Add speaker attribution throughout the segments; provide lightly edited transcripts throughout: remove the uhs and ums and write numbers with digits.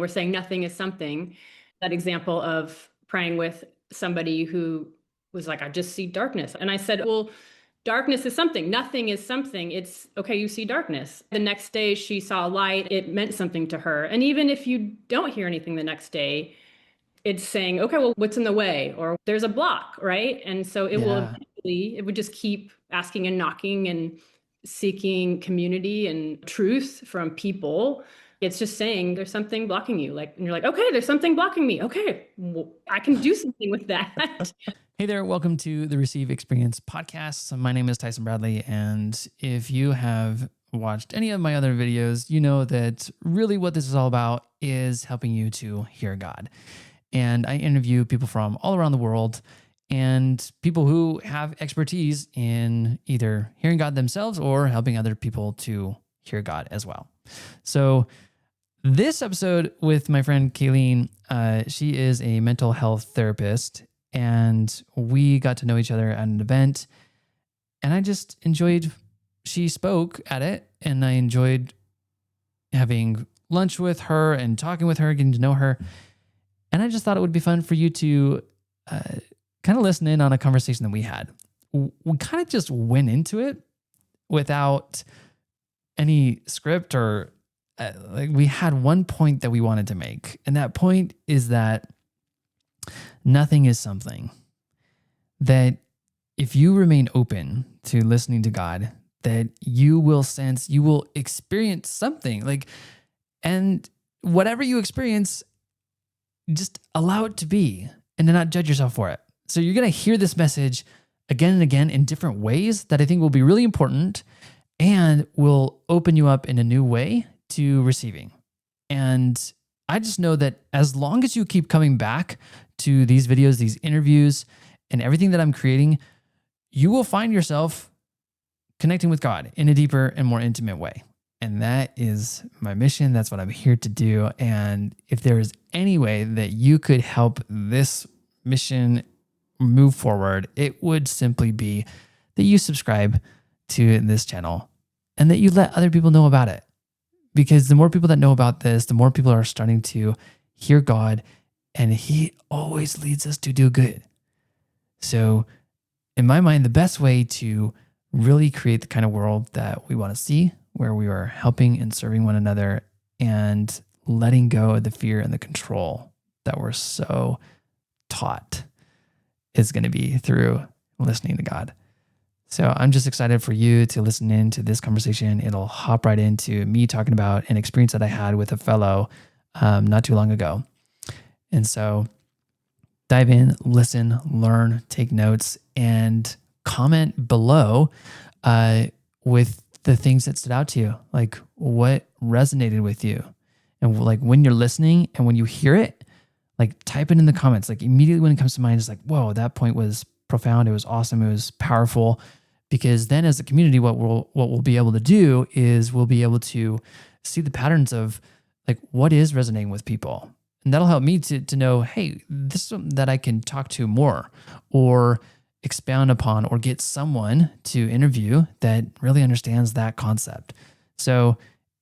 Speaker 1: We're saying nothing is something. That example of praying with somebody who was like, I just see darkness. And I said, well, darkness is something. Nothing is something. It's okay, you see darkness. The next day she saw a light. It meant something to her. And even if you don't hear anything the next day, it's saying, okay, well, what's in the way? Or there's a block, right? And so it will
Speaker 2: Yeah.
Speaker 1: eventually, it would just keep asking and knocking and seeking community and truth from people. It's just saying there's something blocking you. Like, and you're like, okay, there's something blocking me. Okay, well, I can do something with that.
Speaker 2: Hey there, welcome to the Receive Experience podcast. My name is Tyson Bradley, and if you have watched any of my other videos, you know that really what this is all about is helping you to hear God. And I interview people from all around the world and people who have expertise in either hearing God themselves or helping other people to hear God as well. So this episode with my friend Kaylene, she is a mental health therapist, and we got to know each other at an event. And I just enjoyed, she spoke at it, and I enjoyed having lunch with her and talking with her, getting to know her. And I just thought it would be fun for you to kind of listen in on a conversation that we had. We kind of just went into it without any script or like we had one point that we wanted to make. And that point is that nothing is something. That if you remain open to listening to God, that you will sense, you will experience something. Like, and whatever you experience, just allow it to be and to not judge yourself for it. So you're going to hear this message again and again in different ways that I think will be really important and will open you up in a new way to receiving. And I just know that as long as you keep coming back to these videos, these interviews, and everything that I'm creating, you will find yourself connecting with God in a deeper and more intimate way. And that is my mission. That's what I'm here to do. And if there is any way that you could help this mission move forward, it would simply be that you subscribe to this channel and that you let other people know about it. Because the more people that know about this, the more people are starting to hear God, and He always leads us to do good. So in my mind, the best way to really create the kind of world that we want to see, where we are helping and serving one another and letting go of the fear and the control that we're so taught, is going to be through listening to God. So I'm just excited for you to listen in to this conversation. It'll hop right into me talking about an experience that I had with a fellow not too long ago. And so dive in, listen, learn, take notes, and comment below with the things that stood out to you, like what resonated with you. And like when you're listening and when you hear it, like type it in the comments. Like immediately when it comes to mind, it's like, whoa, that point was profound. It was awesome. It was powerful. Because then as a community, what we'll be able to do is we'll be able to see the patterns of like what is resonating with people. And that'll help me to know, hey, this is something that I can talk to more or expound upon or get someone to interview that really understands that concept. So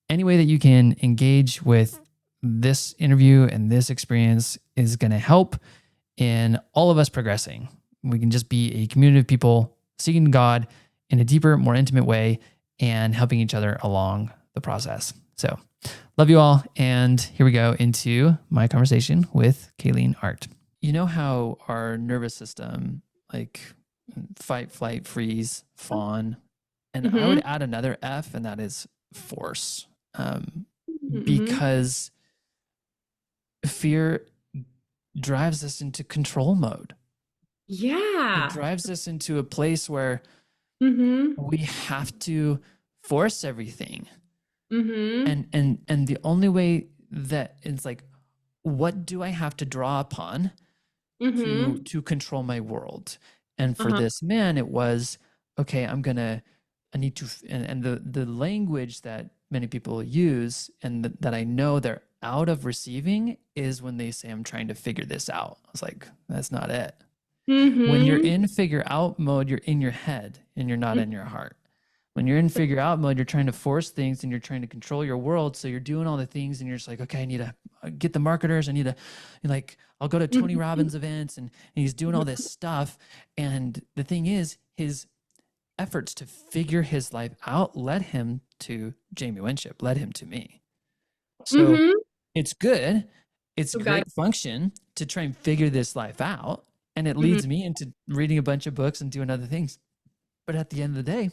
Speaker 2: any way that you can engage with this interview and this experience is going to help in all of us progressing. We can just be a community of people seeking God in a deeper, more intimate way and helping each other along the process. So love you all. And here we go into my conversation with Kaylene Art. You know how our nervous system, like fight, flight, freeze, fawn, and I would
Speaker 1: Mm-hmm.
Speaker 2: add another F, and that is force.
Speaker 1: Mm-hmm.
Speaker 2: Because fear drives us into control mode. It
Speaker 1: Yeah.
Speaker 2: drives us into a place where
Speaker 1: Mm-hmm.
Speaker 2: we have to force everything.
Speaker 1: Mm-hmm.
Speaker 2: And the only way that it's like, what do I have to draw upon
Speaker 1: Mm-hmm.
Speaker 2: to control my world? And for
Speaker 1: Uh-huh.
Speaker 2: this man, it was, okay, I need to, and the language that many people use and that I know they're out of receiving is when they say, I'm trying to figure this out. I was like, that's not it. When you're
Speaker 1: Mm-hmm.
Speaker 2: in figure out mode, you're in your head and you're not in your heart. When you're in figure out mode, you're trying to force things and you're trying to control your world. So you're doing all the things and you're just like, okay, I need to get the marketers. I need to, like, I'll go to Tony
Speaker 1: Mhm.
Speaker 2: Robbins events, and he's doing all this stuff. And the thing is, his efforts to figure his life out led him to Jamie Winship, led him to me. So
Speaker 1: Mhm.
Speaker 2: it's good. It's
Speaker 1: So God.
Speaker 2: great function to try and figure this life out. And it
Speaker 1: Mhm.
Speaker 2: leads me into reading a bunch of books and doing other things. But at the end of the day,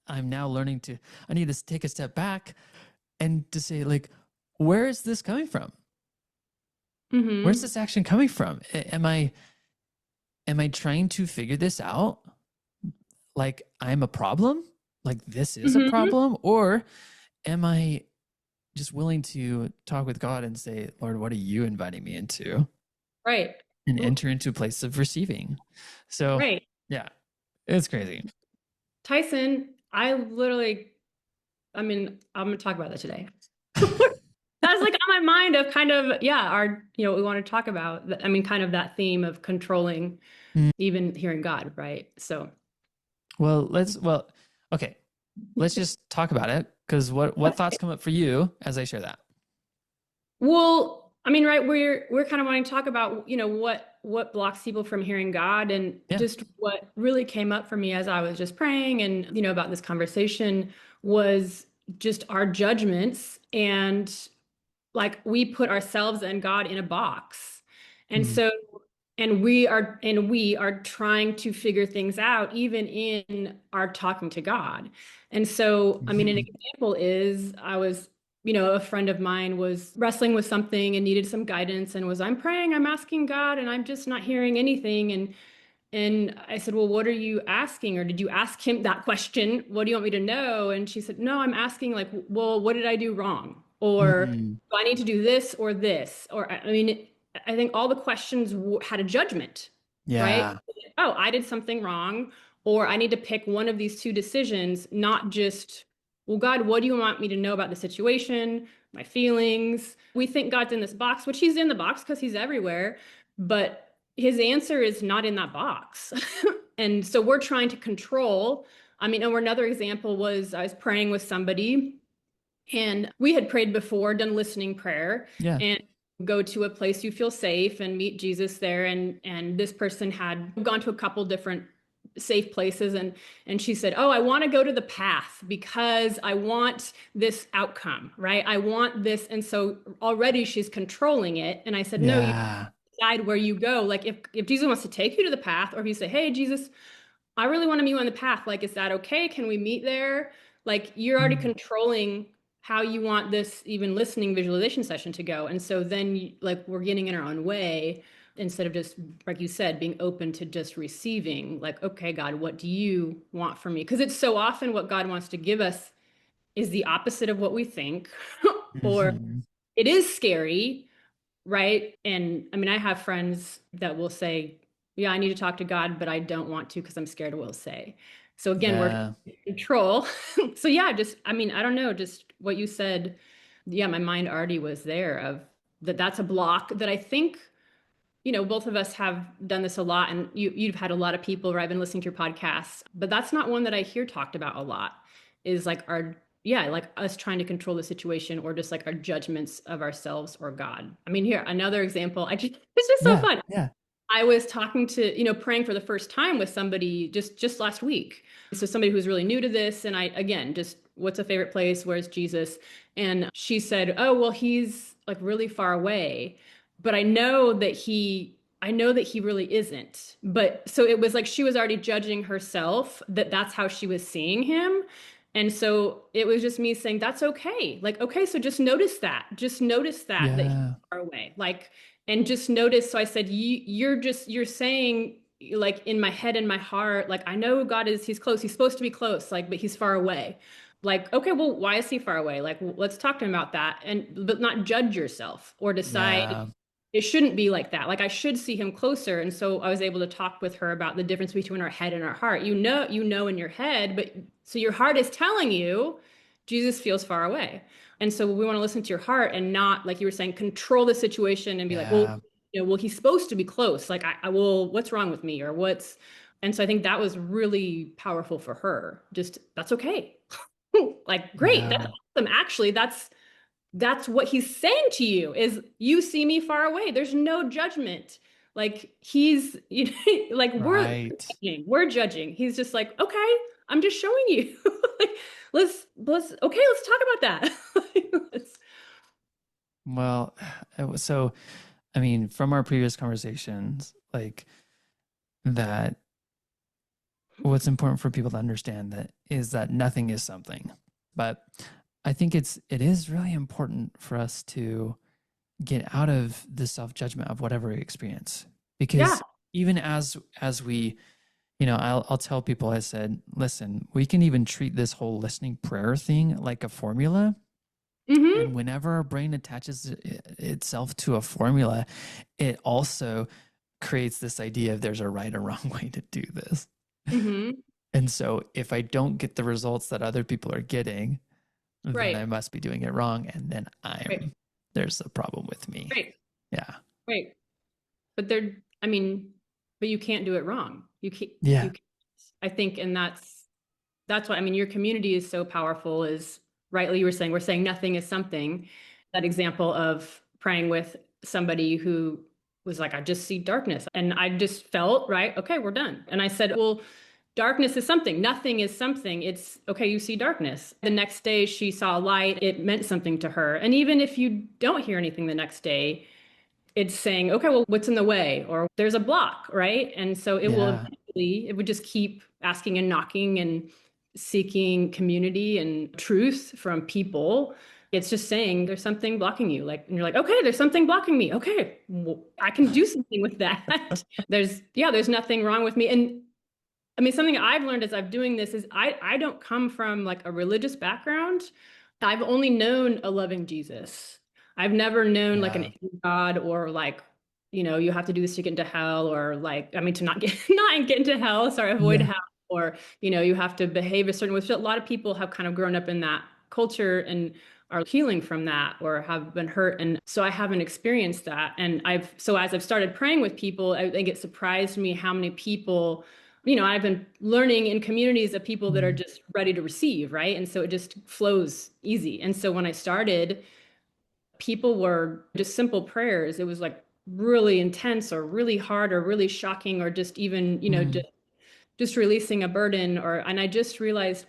Speaker 2: I'm now learning to, I need to take a step back and to say, like, where is this coming from? Where's
Speaker 1: Mhm.
Speaker 2: this action coming from? Am I trying to figure this out? Like I'm a problem? Like this is a
Speaker 1: Mhm.
Speaker 2: problem? Or am I just willing to talk with God and say, Lord, what are you inviting me into?
Speaker 1: Right.
Speaker 2: And enter into a place of receiving. So
Speaker 1: Right.
Speaker 2: yeah, it's crazy.
Speaker 1: Tyson, I mean, I'm gonna talk about that today. That's like on my mind of kind of, yeah, we want to talk about, I mean, kind of that theme of controlling,
Speaker 2: Mm.
Speaker 1: even hearing God, right? So,
Speaker 2: Well, okay. Let's just talk about it. Because what thoughts come up for you as I share that?
Speaker 1: well, I mean, right, we're kind of wanting to talk about, what blocks people from hearing God, and
Speaker 2: Yeah.
Speaker 1: just what really came up for me as I was just praying and, about this conversation was just our judgments, and like we put ourselves and God in a box. And
Speaker 2: Mm.
Speaker 1: so and we are trying to figure things out even in our talking to God. And so, I mean, an
Speaker 2: Mhm.
Speaker 1: example is I was, a friend of mine was wrestling with something and needed some guidance and was, I'm praying, I'm asking God, and I'm just not hearing anything. And I said, well, what are you asking? Or did you ask him that question? What do you want me to know? And she said, no, I'm asking, like, well, what did I do wrong? Or
Speaker 2: Mm.
Speaker 1: do I need to do this or this? Or, I mean, I think all the questions had a judgment, right?
Speaker 2: Yeah.
Speaker 1: Oh, I did something wrong, or I need to pick one of these two decisions, not just, well, God, what do you want me to know about the situation, my feelings? We think God's in this box, which he's in the box because he's everywhere, but his answer is not in that box. And so we're trying to control. I mean, or another example was I was praying with somebody, and we had prayed before, done listening prayer,
Speaker 2: Yeah.
Speaker 1: and go to a place you feel safe and meet Jesus there. And this person had gone to a couple different safe places, and she said, "Oh, I want to go to the path because I want this outcome, right? I want this." And so already she's controlling it. And I said, "No, you
Speaker 2: Yeah.
Speaker 1: decide where you go. Like if Jesus wants to take you to the path, or if you say, 'Hey, Jesus, I really want to meet you on the path. Like, is that okay? Can we meet there?'" Like, you're already
Speaker 2: Mm.
Speaker 1: controlling how you want this even listening visualization session to go. And so then, like, we're getting in our own way instead of just, like you said, being open to just receiving. Like, okay, God, what do you want from me? Because it's so often what God wants to give us is the opposite of what we think, or
Speaker 2: Mhm.
Speaker 1: it is scary, right? And I mean, I have friends that will say, yeah, I need to talk to God, but I don't want to because I'm scared of what he'll say. So again, we're
Speaker 2: Yeah.
Speaker 1: in control. So yeah, just, I mean, I don't know, just what you said. Yeah, my mind already was there of that's a block that I think, both of us have done this a lot, and you've had a lot of people where I've been listening to your podcasts, but that's not one that I hear talked about a lot, is like yeah, like us trying to control the situation, or just like our judgments of ourselves or God. I mean, here, another example. It's just so
Speaker 2: Yeah.
Speaker 1: fun.
Speaker 2: Yeah.
Speaker 1: I was talking to, praying for the first time with somebody just last week. So somebody who's really new to this, and I again, just what's a favorite place? Where's Jesus? And she said, "Oh, well, he's like really far away, but I know that he really isn't." But so it was like she was already judging herself that that's how she was seeing him. And so it was just me saying, that's okay. Like, okay, so just notice that. Just notice that he's
Speaker 2: Yeah.
Speaker 1: far away. Like, and just notice. So I said, you're saying, like, in my head and my heart, like, I know God he's close. He's supposed to be close, like, but he's far away. Like, okay, well, why is he far away? Like, let's talk to him about that. But not judge yourself or decide
Speaker 2: Yeah.
Speaker 1: it shouldn't be like that. Like, I should see him closer. And so I was able to talk with her about the difference between our head and our heart. You know in your head, but so your heart is telling you Jesus feels far away. And so we want to listen to your heart and not, like you were saying, control the situation and be like, well,
Speaker 2: Yeah.
Speaker 1: well, he's supposed to be close. Like, I will, what's wrong with me? Or what's, And so I think that was really powerful for her. Just that's okay. Like, great. That's
Speaker 2: Yeah.
Speaker 1: awesome. Actually, that's what he's saying to you is you see me far away. There's no judgment. Like he's like
Speaker 2: Right.
Speaker 1: we're judging. He's just like, okay, I'm just showing you. Like, let's talk about that. Let's-
Speaker 2: Well, so I mean, from our previous conversations, like that, what's important for people to understand that is that nothing is something. But I think it is really important for us to get out of the self-judgment of whatever we experience.
Speaker 1: yeah.
Speaker 2: Because even as we, I'll tell people, I said, listen, we can even treat this whole listening prayer thing like a formula.
Speaker 1: Hmm.
Speaker 2: And whenever our brain attaches itself to a formula, it also creates this idea of there's a right or wrong way to do this.
Speaker 1: Hmm.
Speaker 2: And so if I don't get the results that other people are getting, then I
Speaker 1: Right.
Speaker 2: must be doing it wrong. And then
Speaker 1: Right.
Speaker 2: there's a problem with me.
Speaker 1: Right.
Speaker 2: Yeah.
Speaker 1: Right. But I mean, but you can't do it wrong. You
Speaker 2: Yeah.
Speaker 1: can't. I think, and that's why, I mean, your community is so powerful, is rightly you were saying, we're saying nothing is something. That example of praying with somebody who was like, I just see darkness. And I just felt, right, okay, we're done. And I said, well, darkness is something, nothing is something. It's okay, you see darkness. The next day she saw light, it meant something to her. And even if you don't hear anything the next day, it's saying, okay, well, what's in the way? Or there's a block, right? And so it will
Speaker 2: Yeah.
Speaker 1: eventually, it would just keep asking and knocking and seeking community and truth from people. It's just saying there's something blocking you. Like, and you're like, okay, there's something blocking me. Okay, well, I can do something with that. There's nothing wrong with me. And I mean, something I've learned as I'm doing this is I don't come from like a religious background. I've only known a loving Jesus. I've never known like an
Speaker 2: Yeah.
Speaker 1: angry God, or like, you have to do this to get into hell, or like, I mean, to not get not get into hell, sorry, avoid
Speaker 2: Yeah.
Speaker 1: hell, or you have to behave a certain way. So a lot of people have kind of grown up in that culture and are healing from that or have been hurt. And so I haven't experienced that. And so as I've started praying with people, I think it surprised me how many people, I've been learning in communities of people that are
Speaker 2: Mm.
Speaker 1: just ready to receive, right? And so it just flows easy. And so when I started, people were just simple prayers. It was like really intense or really hard or really shocking, or just even,
Speaker 2: Mm.
Speaker 1: just releasing a burden. And I just realized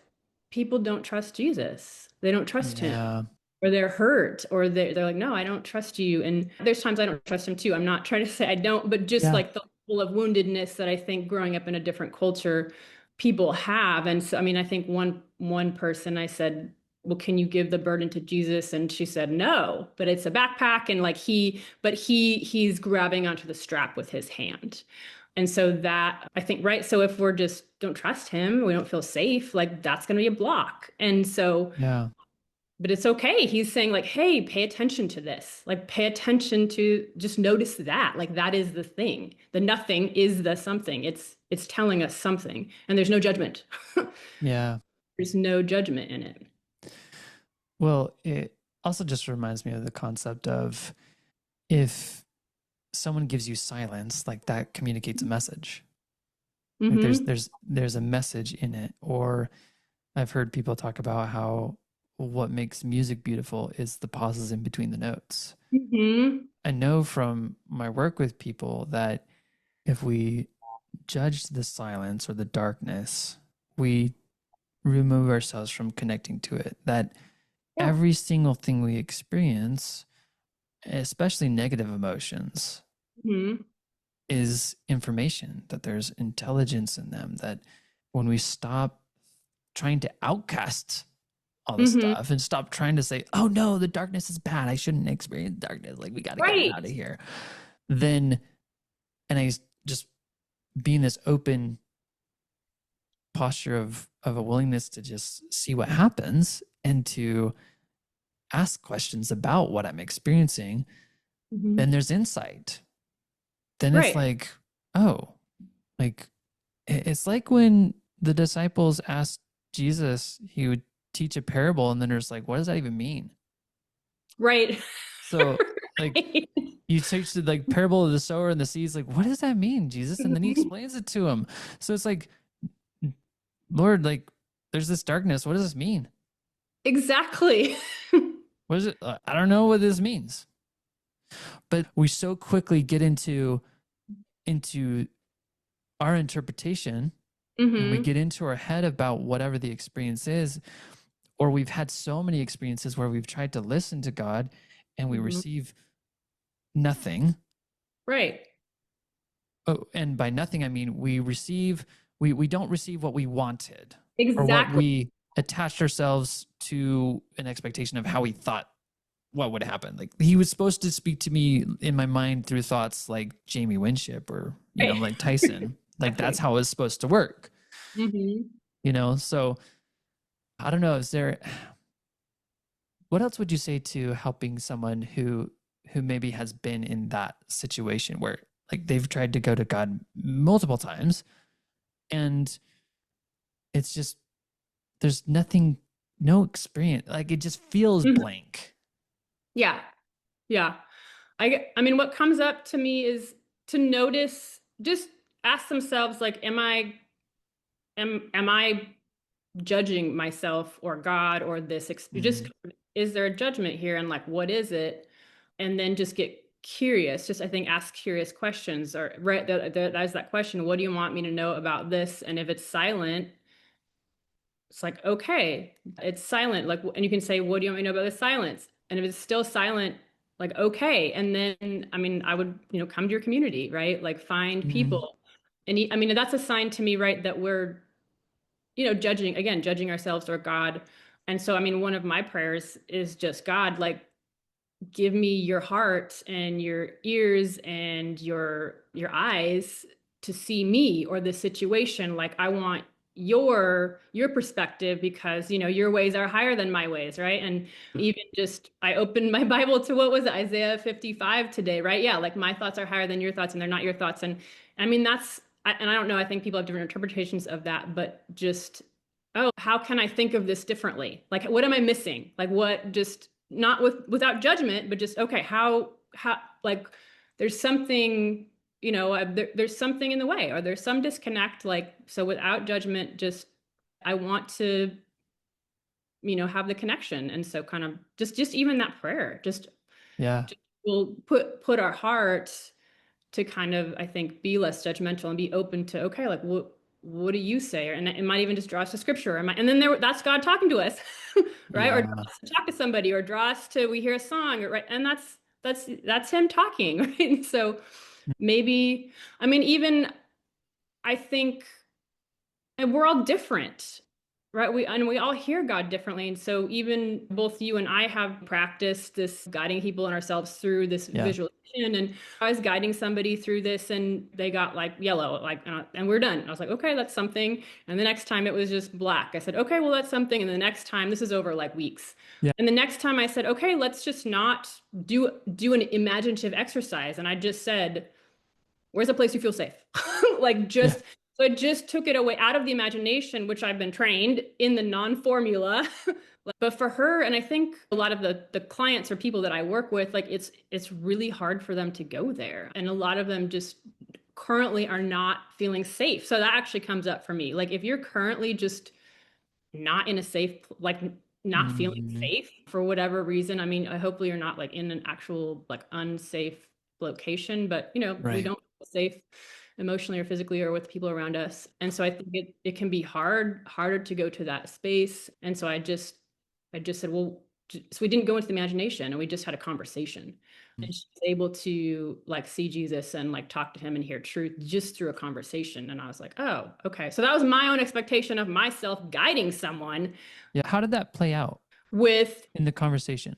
Speaker 1: people don't trust Jesus. They don't trust him,
Speaker 2: Yeah.
Speaker 1: or they're hurt, or they're like, no, I don't trust you. And there's times I don't trust him too. I'm not trying to say I don't, but just
Speaker 2: Yeah.
Speaker 1: like the level of woundedness that I think growing up in a different culture people have. And so I mean, I think one person, I said, well, can you give the burden to Jesus? And she said no, but it's a backpack, and like he's grabbing onto the strap with his hand. And so that, I think, right, so if we're just don't trust him, we don't feel safe, like that's going to be a block. And so,
Speaker 2: Yeah.
Speaker 1: but it's okay. He's saying like, hey, pay attention to this. Like, pay attention to, just notice that. Like, that is the thing. The nothing is the something. It's telling us something, and there's no judgment.
Speaker 2: Yeah.
Speaker 1: There's no judgment in it.
Speaker 2: Well, it also just reminds me of the concept of if someone gives you silence, like that communicates a message. Like
Speaker 1: Mm-hmm.
Speaker 2: there's a message in it. Or I've heard people talk about how what makes music beautiful is the pauses in between the notes.
Speaker 1: Mm-hmm.
Speaker 2: I know from my work with people that if we judge the silence or the darkness, we remove ourselves from connecting to it. That
Speaker 1: Yeah.
Speaker 2: every single thing we experience, especially negative emotions,
Speaker 1: Mm-hmm.
Speaker 2: is information, that there's intelligence in them, that when we stop trying to outcast all this
Speaker 1: Mm-hmm.
Speaker 2: stuff and stop trying to say, oh no, the darkness is bad, I shouldn't experience darkness, like we got to get it
Speaker 1: Right.
Speaker 2: out of here, then, and I just being this open posture of a willingness to just see what happens and to ask questions about what I'm experiencing,
Speaker 1: Mm-hmm.
Speaker 2: then there's insight. Then it's
Speaker 1: Right.
Speaker 2: like, oh, like it's like when the disciples asked Jesus, he would teach a parable, and then there's like, what does that even mean?
Speaker 1: Right.
Speaker 2: So, like,
Speaker 1: Right.
Speaker 2: You teach the like parable of the sower and the seeds, like, what does that mean, Jesus? And then he explains it to him. So it's like, Lord, like, there's this darkness. What does this mean?
Speaker 1: Exactly.
Speaker 2: What is it? I don't know what this means. But we so quickly get into our interpretation, and we
Speaker 1: Hmm.
Speaker 2: get into our head about whatever the experience is, or we've had so many experiences where we've tried to listen to God and we
Speaker 1: Hmm.
Speaker 2: receive nothing.
Speaker 1: Right.
Speaker 2: Oh, and by nothing I mean we don't receive what we wanted, or what
Speaker 1: Exactly.
Speaker 2: we attached ourselves to an expectation of how we thought what would happen. Like he was supposed to speak to me in my mind through thoughts like Jamie Winship, or
Speaker 1: Right.
Speaker 2: like Tyson. Like that's
Speaker 1: Exactly.
Speaker 2: how it's supposed to work.
Speaker 1: Hmm.
Speaker 2: So I don't know, is there, what else would you say to helping someone who maybe has been in that situation where like they've tried to go to God multiple times, and it's just there's nothing, no experience, like it just feels
Speaker 1: Hmm.
Speaker 2: blank.
Speaker 1: Yeah. Yeah. I mean, what comes up to me is to notice, just ask themselves, like, am I judging myself or God or this just
Speaker 2: Mm,
Speaker 1: is there a judgment here, and like what is it? And then just get curious. Just I think ask curious questions, or right, that's that question, what do you want me to know about this? And if it's silent, it's like, okay, it's silent. Like, and you can say, what do you want me to know about the silence? And if it's still silent, like, okay. And then, I mean, I would, come to your community, right? Like find
Speaker 2: mm,
Speaker 1: people. And I mean, that's a sign to me, right? That we're, judging ourselves or God. And so, I mean, one of my prayers is just, God, like, give me your heart and your ears and your eyes to see me or the situation. Like I want your perspective, because your ways are higher than my ways, right? And even just I opened my Bible to, what was it, Isaiah 55 today, right? Yeah, like my thoughts are higher than your thoughts and they're not your thoughts. And I mean, and I don't know, I think people have different interpretations of that, but just, oh, how can I think of this differently? Like, what am I missing? Like, what, just not without judgment, but just, okay, how, like, there's something, there's something in the way, or there's some disconnect. Like, so without judgment, just, I want to, have the connection. And so kind of just even that prayer,
Speaker 2: yeah,
Speaker 1: just will put our heart to kind of, I think, be less judgmental and be open to, okay, like what do you say? And it might even just draw us to scripture. And then that's God talking to us, right? Or draw
Speaker 2: yeah,
Speaker 1: us to talk to somebody, or draw us to, we hear a song, right? And that's him talking, right? And so maybe, I mean, even I think, and we're all different, right? We all hear God differently. And so even both you and I have practiced this guiding people and ourselves through this
Speaker 2: yeah,
Speaker 1: visualization. And I was guiding somebody through this and they got like yellow, like, and we're done. I was like, okay, that's something. And the next time it was just black. I said, okay, well, that's something. And the next time, this is over like weeks.
Speaker 2: yeah,
Speaker 1: And the next time I said, okay, let's just not do an imaginative exercise. And I just said, where's a place you feel safe? Like,
Speaker 2: yeah.
Speaker 1: just, so it just took it away out of the imagination, which I've been trained in the non-formula. But for her, and I think a lot of the clients or people that I work with, like, it's really hard for them to go there. And a lot of them just currently are not feeling safe. So that actually comes up for me. Like, if you're currently just not in a safe, like, not feeling
Speaker 2: Mm,
Speaker 1: safe for whatever reason. I mean, hopefully you're not like in an actual like unsafe location, but we
Speaker 2: right.
Speaker 1: don't feel safe emotionally or physically or with people around us. And so I think it can be harder to go to that space. And so I just said, well, so we didn't go into the imagination, and we just had a conversation.
Speaker 2: Mm.
Speaker 1: And she's able to like see Jesus and like talk to him and hear truth just through a conversation. And I was like, oh, okay. So that was my own expectation of myself guiding someone
Speaker 2: Yeah. How did that play out
Speaker 1: with
Speaker 2: in the conversation?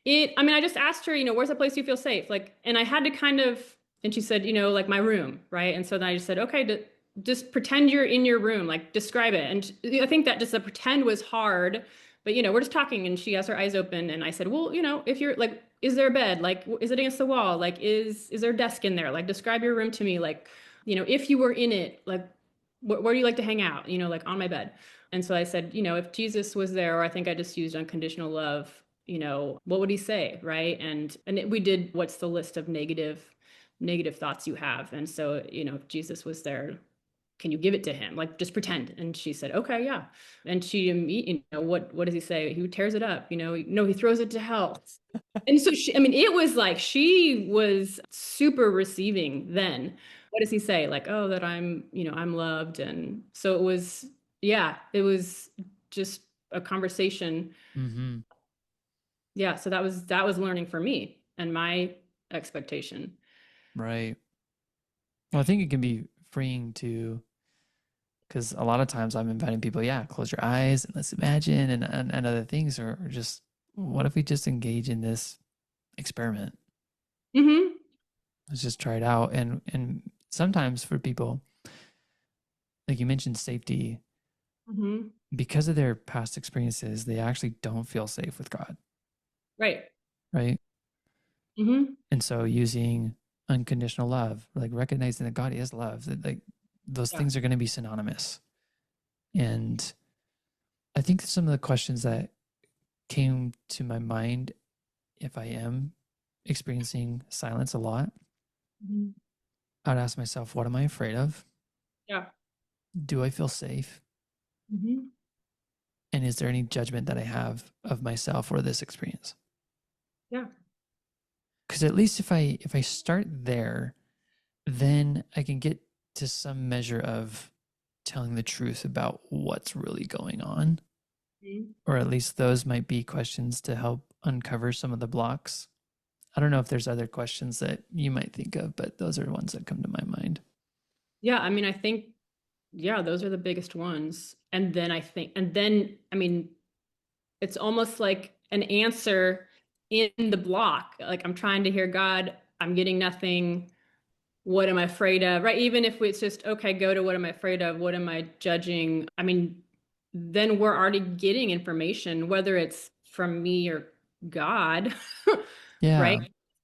Speaker 1: it. I mean, I just asked her, where's a place you feel safe? Like, and I had to kind of, and she said, like my room, right? And so then I just said, okay, just pretend you're in your room, like describe it. And I think that just the pretend was hard, but we're just talking, and she has her eyes open, and I said, well, if you're like, is there a bed? Like, is it against the wall? Like, is there a desk in there? Like, describe your room to me. Like, if you were in it, like, where do you like to hang out? Like on my bed. And so I said, if Jesus was there, or I think I just used unconditional love, what would he say, right? We did, what's the list of negative thoughts you have? And so, if Jesus was there, can you give it to him? Like, just pretend. And she said, okay, yeah. And what does he say? He tears it up, no, he throws it to hell. And so it was like she was super receiving then. What does he say? Like, oh, that I'm loved. And so it was, yeah, it was just a conversation.
Speaker 2: Mm-hmm.
Speaker 1: Yeah. So that was learning for me and my expectation.
Speaker 2: Right. Well, I think it can be freeing to, because a lot of times I'm inviting people, yeah, close your eyes and let's imagine and other things, or just what if we just engage in this experiment?
Speaker 1: Mm-hmm.
Speaker 2: Let's just try it out. And sometimes for people, like you mentioned, safety,
Speaker 1: Mm-hmm.
Speaker 2: because of their past experiences, they actually don't feel safe with God,
Speaker 1: Right.
Speaker 2: right?
Speaker 1: Mm-hmm.
Speaker 2: And so using unconditional love, like recognizing that God is love, that like those
Speaker 1: Yeah.
Speaker 2: things are going to be synonymous. And I think some of the questions that came to my mind, if I am experiencing silence a lot,
Speaker 1: Mm-hmm.
Speaker 2: I would ask myself, what am I afraid of?
Speaker 1: Yeah.
Speaker 2: Do I feel safe?
Speaker 1: Mm-hmm.
Speaker 2: And is there any judgment that I have of myself or this experience?
Speaker 1: Yeah.
Speaker 2: Because at least if I start there, then I can get to some measure of telling the truth about what's really going on.
Speaker 1: Mm-hmm.
Speaker 2: Or at least those might be questions to help uncover some of the blocks. I don't know if there's other questions that you might think of, but those are ones that come to my mind.
Speaker 1: Yeah. I think, yeah, those are the biggest ones. And then it's almost like an answer in the block. Like, I'm trying to hear God, I'm getting nothing. What am I afraid of? Right? Even if it's just, okay, go to what am I afraid of? What am I judging? Then we're already getting information, whether it's from me or God, right?
Speaker 2: Yeah.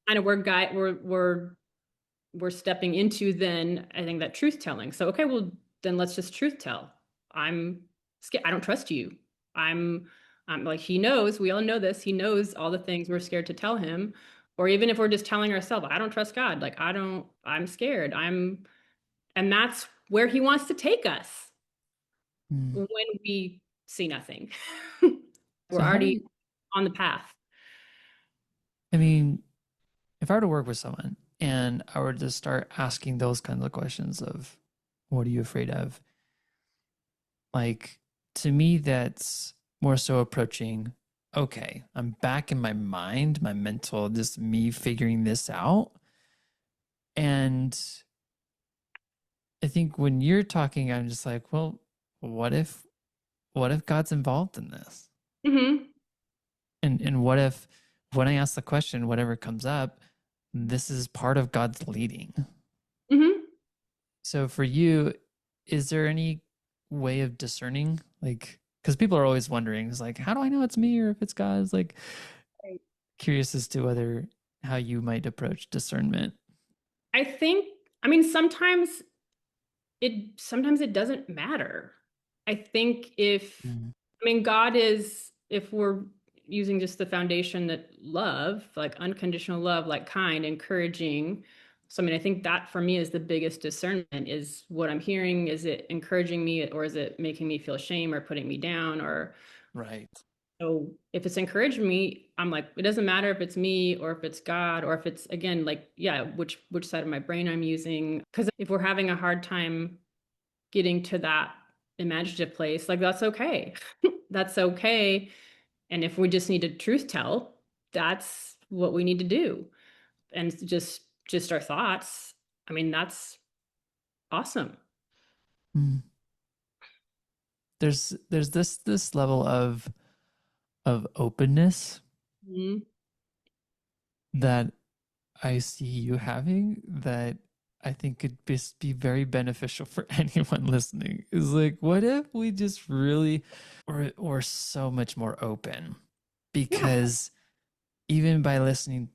Speaker 1: Kind of where guy we're stepping into, then I think that truth telling. So, okay, well, then let's just truth tell. I'm scared. I don't trust you. I'm, I'm like, he knows, we all know this. He knows all the things we're scared to tell him. Or even if we're just telling ourselves, I don't trust God. Like, I'm scared. And that's where he wants to take us
Speaker 2: Mm.
Speaker 1: when we see nothing. We're
Speaker 2: So how do
Speaker 1: already
Speaker 2: you,
Speaker 1: on the path.
Speaker 2: I mean, if I were to work with someone and I were to start asking those kinds of questions of what are you afraid of? Like to me, that's more so approaching, okay, I'm back in my mind, my mental, just me figuring this out. And I think when you're talking, I'm just like, well, what if what if God's involved in this?
Speaker 1: Hmm.
Speaker 2: And what if when I ask the question, whatever comes up, this is part of God's leading?
Speaker 1: Hmm.
Speaker 2: So for you, is there any way of discerning? Like, because people are always wondering, is like, how do I know it's me or if it's God? It's like curious as to whether how you might approach discernment.
Speaker 1: I think, sometimes it doesn't matter. I think
Speaker 2: Mm.
Speaker 1: God is, if we're using just the foundation that love, like unconditional love, like kind, encouraging. So, I think that for me is the biggest discernment, is what I'm hearing. Is it encouraging me, or is it making me feel shame or putting me down? Or
Speaker 2: Right.
Speaker 1: so if it's encouraging me, I'm like, it doesn't matter if it's me or if it's God, or if it's, again, like, yeah, which side of my brain I'm using. Because if we're having a hard time getting to that imaginative place, like, that's okay. That's okay. And if we just need to truth tell, that's what we need to do. And just our thoughts. That's awesome.
Speaker 2: Mm. There's this level of openness
Speaker 1: Mhm.
Speaker 2: that I see you having that I think could just be very beneficial for anyone listening. Is like, what if we just really or so much more open?
Speaker 1: Yeah.
Speaker 2: Because even by listening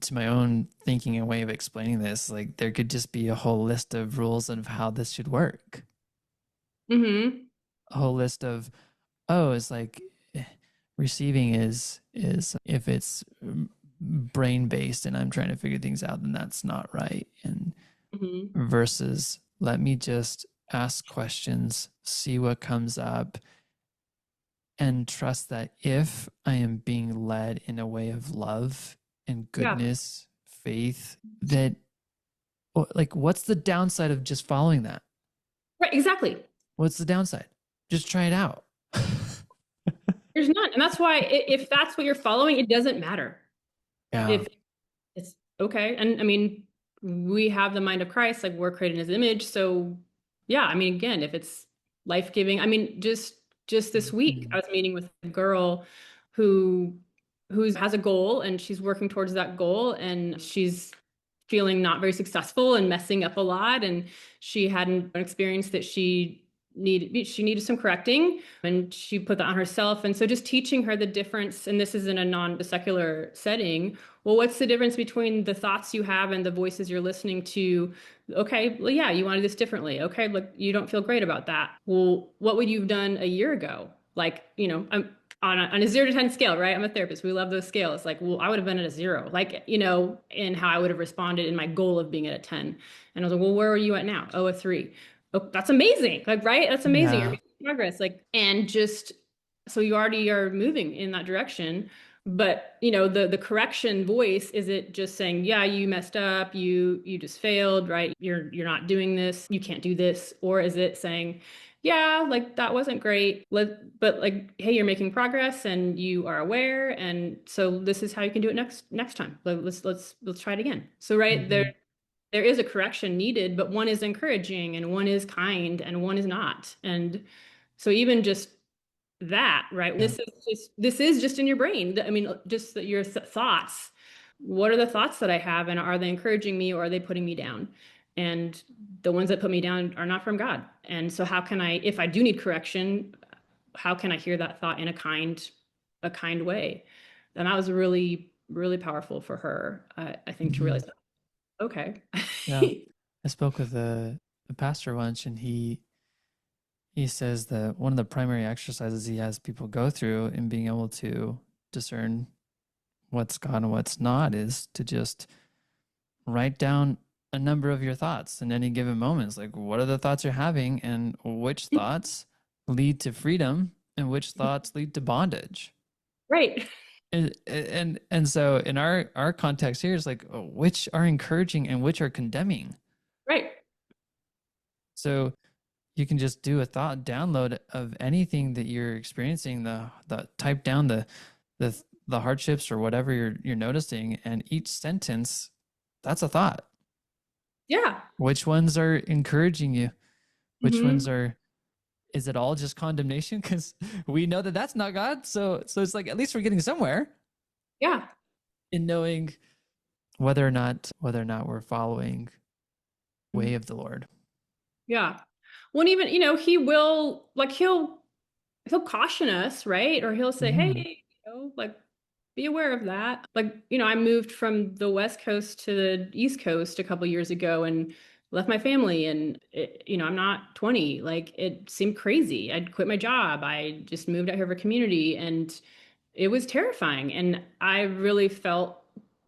Speaker 2: to my own thinking and way of explaining this, like there could just be a whole list of rules of how this should work.
Speaker 1: Hmm.
Speaker 2: A whole list of, oh, it's like Receiving is if it's brain based and I'm trying to figure things out, then that's not right. And
Speaker 1: Mhm.
Speaker 2: versus let me just ask questions, see what comes up, and trust that if I am being led in a way of love and
Speaker 1: Yeah.
Speaker 2: goodness, faith, that like what's the downside of just following that?
Speaker 1: Right, exactly.
Speaker 2: What's the downside? Just try it out.
Speaker 1: There's none. And that's why if that's what you're following, it doesn't matter.
Speaker 2: Yeah.
Speaker 1: If it's okay. And I mean, we have the mind of Christ, like we're created in his image. So yeah, I mean, again, if it's life-giving, I mean, just this week,
Speaker 2: Mm-hmm.
Speaker 1: I was meeting with a girl who has a goal and she's working towards that goal and she's feeling not very successful and messing up a lot. And she had an experience that she needed some correcting and she put that on herself. And so just teaching her the difference, and this is in a non-secular setting. Well, what's the difference between the thoughts you have and the voices you're listening to? Okay, well, yeah, you want to do this differently. Okay, look, you don't feel great about that. Well, what would you have done a year ago? Like, I'm on a 0 to 10 scale, right? I'm a therapist. We love those scales. Like, well, I would have been at a 0, like, and how I would have responded in my goal of being at a 10. And I was like, well, where are you at now? Oh, a 3. Oh, that's amazing. Like, right? That's amazing. You're
Speaker 2: Yeah.
Speaker 1: making progress. Like, and just so you already are moving in that direction. But the correction voice, is it just saying, yeah, you messed up, you just failed, right? You're not doing this, you can't do this, or is it saying, yeah, like that wasn't great, but like, hey, you're making progress and you are aware, and so this is how you can do it next time. Let's try it again. So right there,
Speaker 2: Mm-hmm.
Speaker 1: there is a correction needed, but one is encouraging and one is kind and one is not. And so even just that, right?
Speaker 2: Yeah.
Speaker 1: This is just in your brain. I mean, just your thoughts. What are the thoughts that I have, and are they encouraging me or are they putting me down? And the ones that put me down are not from God. And so how can I, if I do need correction, how can I hear that thought in a kind way? And that was really, really powerful for her, I think, to
Speaker 2: Mm-hmm.
Speaker 1: realize, okay.
Speaker 2: Yeah. I spoke with a pastor once, and he says that one of the primary exercises he has people go through in being able to discern what's God and what's not is to just write down a number of your thoughts in any given moment. It's like, what are the thoughts you're having, and which thoughts lead to freedom, and which thoughts lead to bondage?
Speaker 1: Right.
Speaker 2: And so in our context here is like, which are encouraging and which are condemning.
Speaker 1: Right.
Speaker 2: So you can just do a thought download of anything that you're experiencing, the type down the the hardships or whatever you're noticing, and each sentence, that's a thought.
Speaker 1: Yeah.
Speaker 2: Which ones are encouraging you? Which ones
Speaker 1: Hmm.
Speaker 2: are, is it all just condemnation? Because we know that that's not God. So it's like at least we're getting somewhere
Speaker 1: Yeah.
Speaker 2: in knowing whether or not we're following way of the Lord.
Speaker 1: Yeah. Well, and even, he will, like, he'll caution us, right? Or he'll say,
Speaker 2: Mm-hmm.
Speaker 1: hey, like, be aware of that. Like, I moved from the West Coast to the East Coast a couple years ago and left my family. And, I'm not 20. Like, it seemed crazy. I'd quit my job. I just moved out here for community. And it was terrifying. And I really felt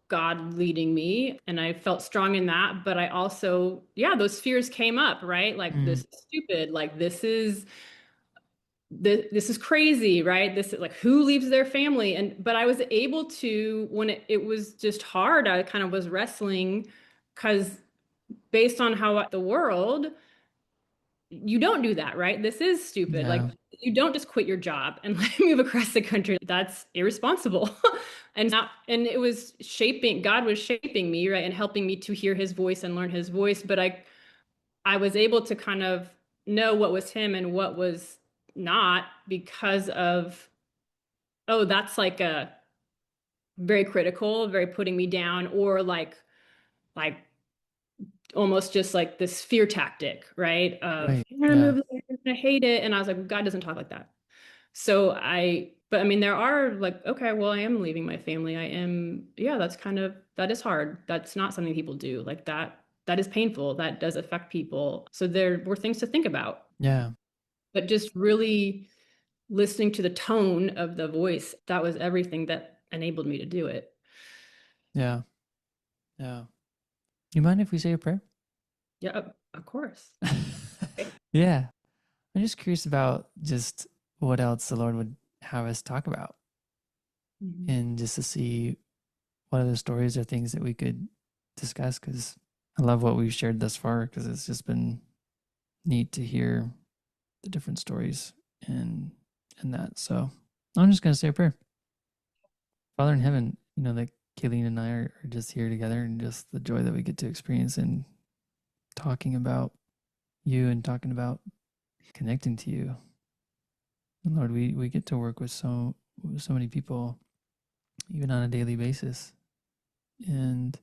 Speaker 1: God leading me. And I felt strong in that. But I also, yeah, those fears came up, right? Like, this
Speaker 2: Mm,
Speaker 1: is stupid. Like, this is crazy, right? This is like, who leaves their family? And but I was able to, when it was just hard, I kind of was wrestling, because based on how the world, you don't do that, right? This is stupid. Like,
Speaker 2: yeah.
Speaker 1: you don't just quit your job and like move across the country. That's irresponsible. And it was shaping, God was shaping me, right? And helping me to hear his voice and learn his voice. But I was able to kind of know what was him and what was not, because of, oh, that's like a very critical, very putting me down, or like almost just like this fear tactic, right? Of,
Speaker 2: Right.
Speaker 1: you're gonna
Speaker 2: Yeah.
Speaker 1: move there, you're gonna hate it. And I was like, God doesn't talk like that. But I mean, there are like, okay, well, I am leaving my family. Yeah, that is hard. That's not something people do. Like that is painful. That does affect people. So there were things to think about,
Speaker 2: Yeah.
Speaker 1: but just really listening to the tone of the voice, that was everything that enabled me to do it.
Speaker 2: Yeah. Yeah. You mind if we say a prayer?
Speaker 1: Yeah, of course.
Speaker 2: Yeah. I'm just curious about just what else the Lord would have us talk about,
Speaker 1: Mhm.
Speaker 2: and just to see what other stories or things that we could discuss, because I love what we've shared thus far, because it's just been neat to hear the different stories and that. So I'm just gonna say a prayer. Father in heaven, that Kaylene and I are just here together, and just the joy that we get to experience in talking about you and talking about connecting to you. And Lord, we get to work with so many people, even on a daily basis. And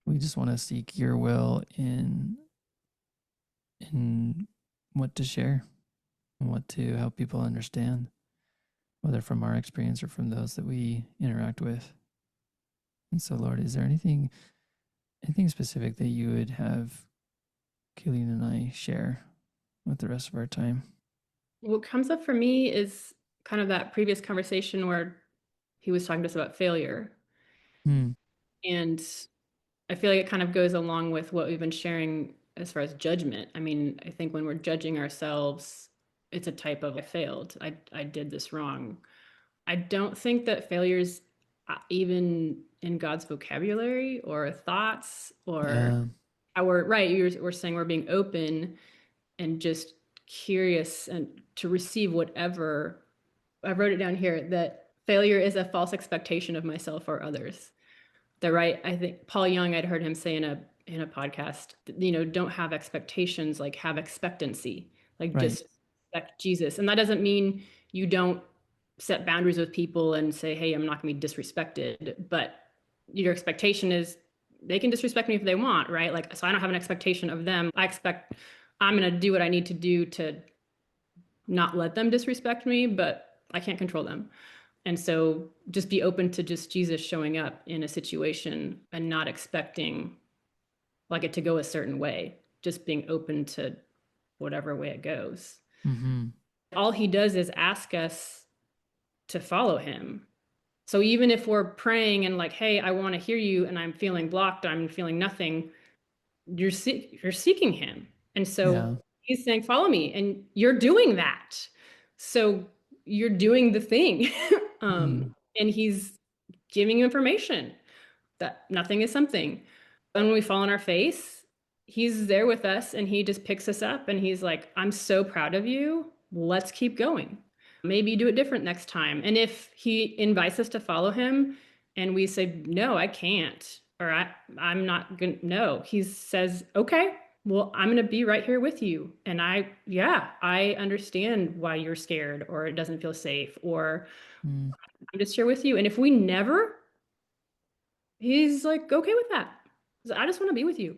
Speaker 2: we just want to seek your will in what to share and what to help people understand, whether from our experience or from those that we interact with. And so, Lord, is there anything specific that you would have Kaylene and I share with the rest of our time?
Speaker 1: What comes up for me is kind of that previous conversation where he was talking to us about failure.
Speaker 2: Hmm.
Speaker 1: And I feel like it kind of goes along with what we've been sharing as far as judgment. I mean, I think when we're judging ourselves, it's a type of I failed. I did this wrong. I don't think that failures even in God's vocabulary or thoughts or
Speaker 2: Yeah.
Speaker 1: our right, we're saying we're being open and just curious and to receive whatever. I wrote it down here that failure is a false expectation of myself or others. They're right. I think Paul Young, I'd heard him say in a podcast, don't have expectations, like have expectancy, like
Speaker 2: Right.
Speaker 1: just expect Jesus. And that doesn't mean you don't set boundaries with people and say, hey, I'm not going to be disrespected. But your expectation is they can disrespect me if they want, right? Like, so I don't have an expectation of them. I expect I'm going to do what I need to do to not let them disrespect me, but I can't control them. And so just be open to just Jesus showing up in a situation and not expecting like it to go a certain way, just being open to whatever way it goes.
Speaker 2: Mm-hmm.
Speaker 1: All he does is ask us to follow him. So even if we're praying and like, hey, I want to hear you and I'm feeling blocked, I'm feeling nothing, you're seeking him. And so
Speaker 2: Yeah.
Speaker 1: he's saying, follow me. And you're doing that. So you're doing the thing.
Speaker 2: Mm.
Speaker 1: And he's giving you information that nothing is something. And when we fall on our face, he's there with us and he just picks us up and he's like, I'm so proud of you. Let's keep going. Maybe you do it different next time. And if he invites us to follow him and we say, no, I can't, or I'm not going to, no, he says, okay, well, I'm going to be right here with you. And yeah, I understand why you're scared or it doesn't feel safe, or
Speaker 2: Mm.
Speaker 1: I'm just here with you. And if we never he's like okay with that. I just want to be with you.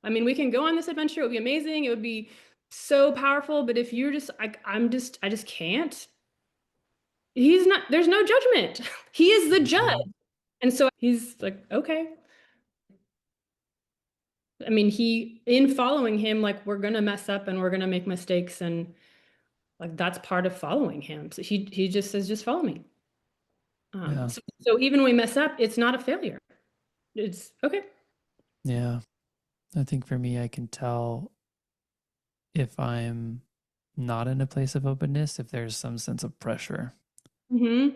Speaker 1: I mean, we can go on this adventure. It would be amazing. It would be so powerful. But if you're just, I just can't. He's not, there's no judgment. He is the judge.
Speaker 2: Mhm.
Speaker 1: And so he's like, okay. I mean, in following him, like we're going to mess up and we're going to make mistakes. And like, that's part of following him. So he just says, just follow me.
Speaker 2: Yeah.
Speaker 1: So even when we mess up, it's not a failure. It's okay.
Speaker 2: Yeah. I think for me, I can tell if I'm not in a place of openness, if there's some sense of
Speaker 1: Hmm.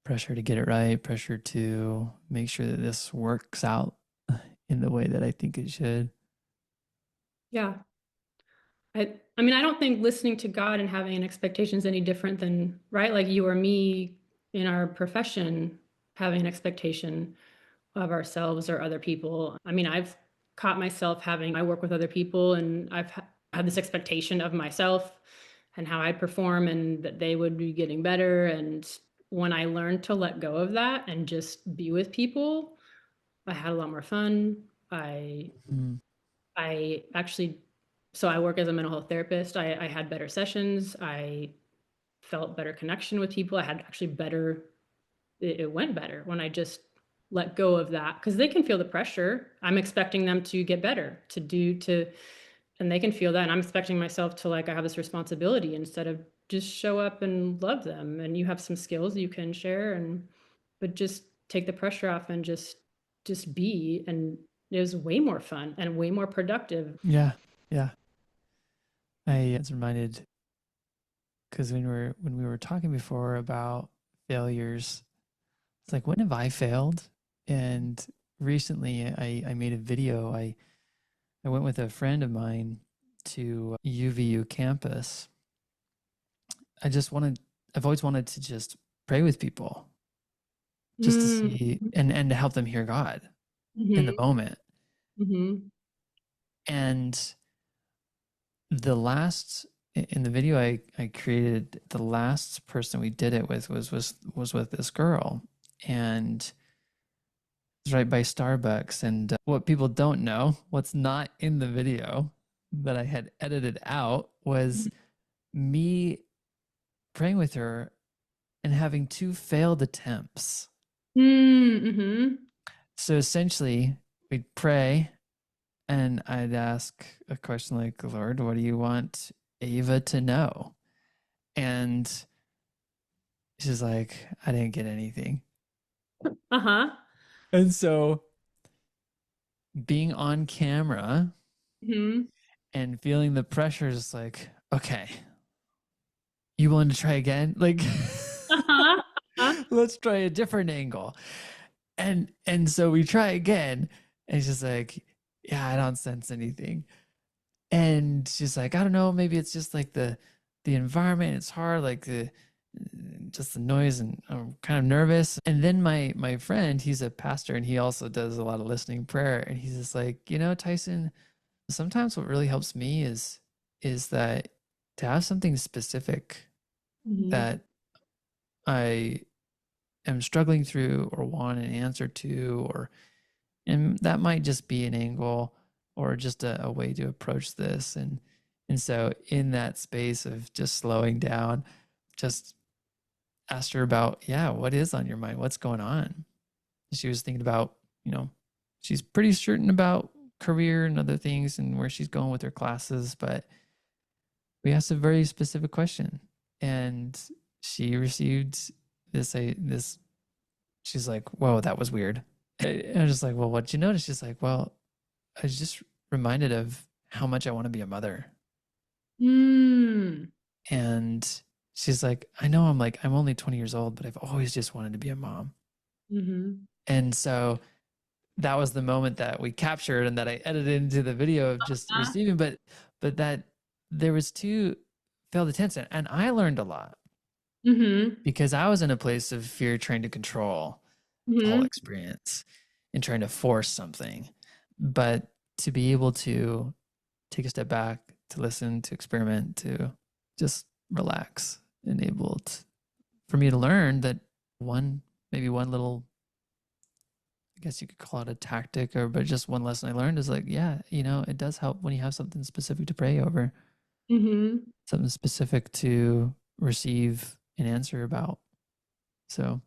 Speaker 2: pressure to get it right, pressure to make sure that this works out in the way that I think it should.
Speaker 1: Yeah. I mean, I don't think listening to God and having an expectation is any different than, right? Like you or me in our profession having an expectation of ourselves or other people. I mean, I've caught myself I work with other people and had this expectation of myself and how I'd perform and that they would be getting better. And when I learned to let go of that and just be with people, I had a lot more fun.
Speaker 2: Mm.
Speaker 1: I actually, so I work as a mental health therapist. I had better sessions. I felt better connection with people. I had actually it went better when I just let go of that because they can feel the pressure. I'm expecting them to get better, and they can feel that. And I'm expecting myself to like, I have this responsibility instead of just show up and love them. And you have some skills you can share, but just take the pressure off and just be. And it was way more fun and way more productive.
Speaker 2: Yeah. Yeah. I was reminded because when we were talking before about failures, it's like, when have I failed? And recently I made a video. I went with a friend of mine to UVU campus. I've always wanted to just pray with people, just to
Speaker 1: Mm.
Speaker 2: see and to help them hear God in the
Speaker 1: Hmm.
Speaker 2: moment.
Speaker 1: Hmm.
Speaker 2: And the last in the video I created, the last person we did it with was with this girl, and it's right by Starbucks. And what people don't know, what's not in the video that I had edited out, was me praying with her and having two failed attempts.
Speaker 1: Mm-hmm.
Speaker 2: So essentially, we'd pray and I'd ask a question like, Lord, what do you want Ava to know? And she's like, I didn't get anything.
Speaker 1: Uh-huh.
Speaker 2: And so being on camera
Speaker 1: Hmm.
Speaker 2: and feeling the pressure is like, okay, you willing to try again? Like,
Speaker 1: Uh-huh. Uh-huh.
Speaker 2: let's try a different angle. And so we try again. And she's like, yeah, I don't sense anything. And she's like, I don't know, maybe it's just like the environment. It's hard, like the just the noise, and I'm kind of nervous. And then my friend, he's a pastor and he also does a lot of listening prayer. And he's just like, Tyson, sometimes what really helps me is that to have something specific
Speaker 1: Hmm.
Speaker 2: that I am struggling through or want an answer to, or and that might just be an angle or just a way to approach this. And so in that space of just slowing down, just asked her about, yeah, what is on your mind, what's going on. She was thinking about, she's pretty certain about career and other things and where she's going with her classes, but we asked a very specific question, and she received this. She's like, whoa, that was weird. And I was just like, well, what'd you notice? She's like, well, I was just reminded of how much I want to be a mother.
Speaker 1: Mm.
Speaker 2: And she's like, I know, I'm only 20 years old, but I've always just wanted to be a mom.
Speaker 1: Hmm.
Speaker 2: And so that was the moment that we captured and that I edited into the video of just receiving. But that there was two failed attempts, and I learned a lot
Speaker 1: Hmm.
Speaker 2: because I was in a place of fear, trying to control the whole
Speaker 1: Hmm.
Speaker 2: experience and trying to force something. But to be able to take a step back, to listen, to experiment, to just relax, enabled for me to learn that maybe one little, I guess you could call it a tactic, but just one lesson I learned is like, yeah, it does help when you have something specific to pray over,
Speaker 1: Hmm.
Speaker 2: something specific to receive an answer about. So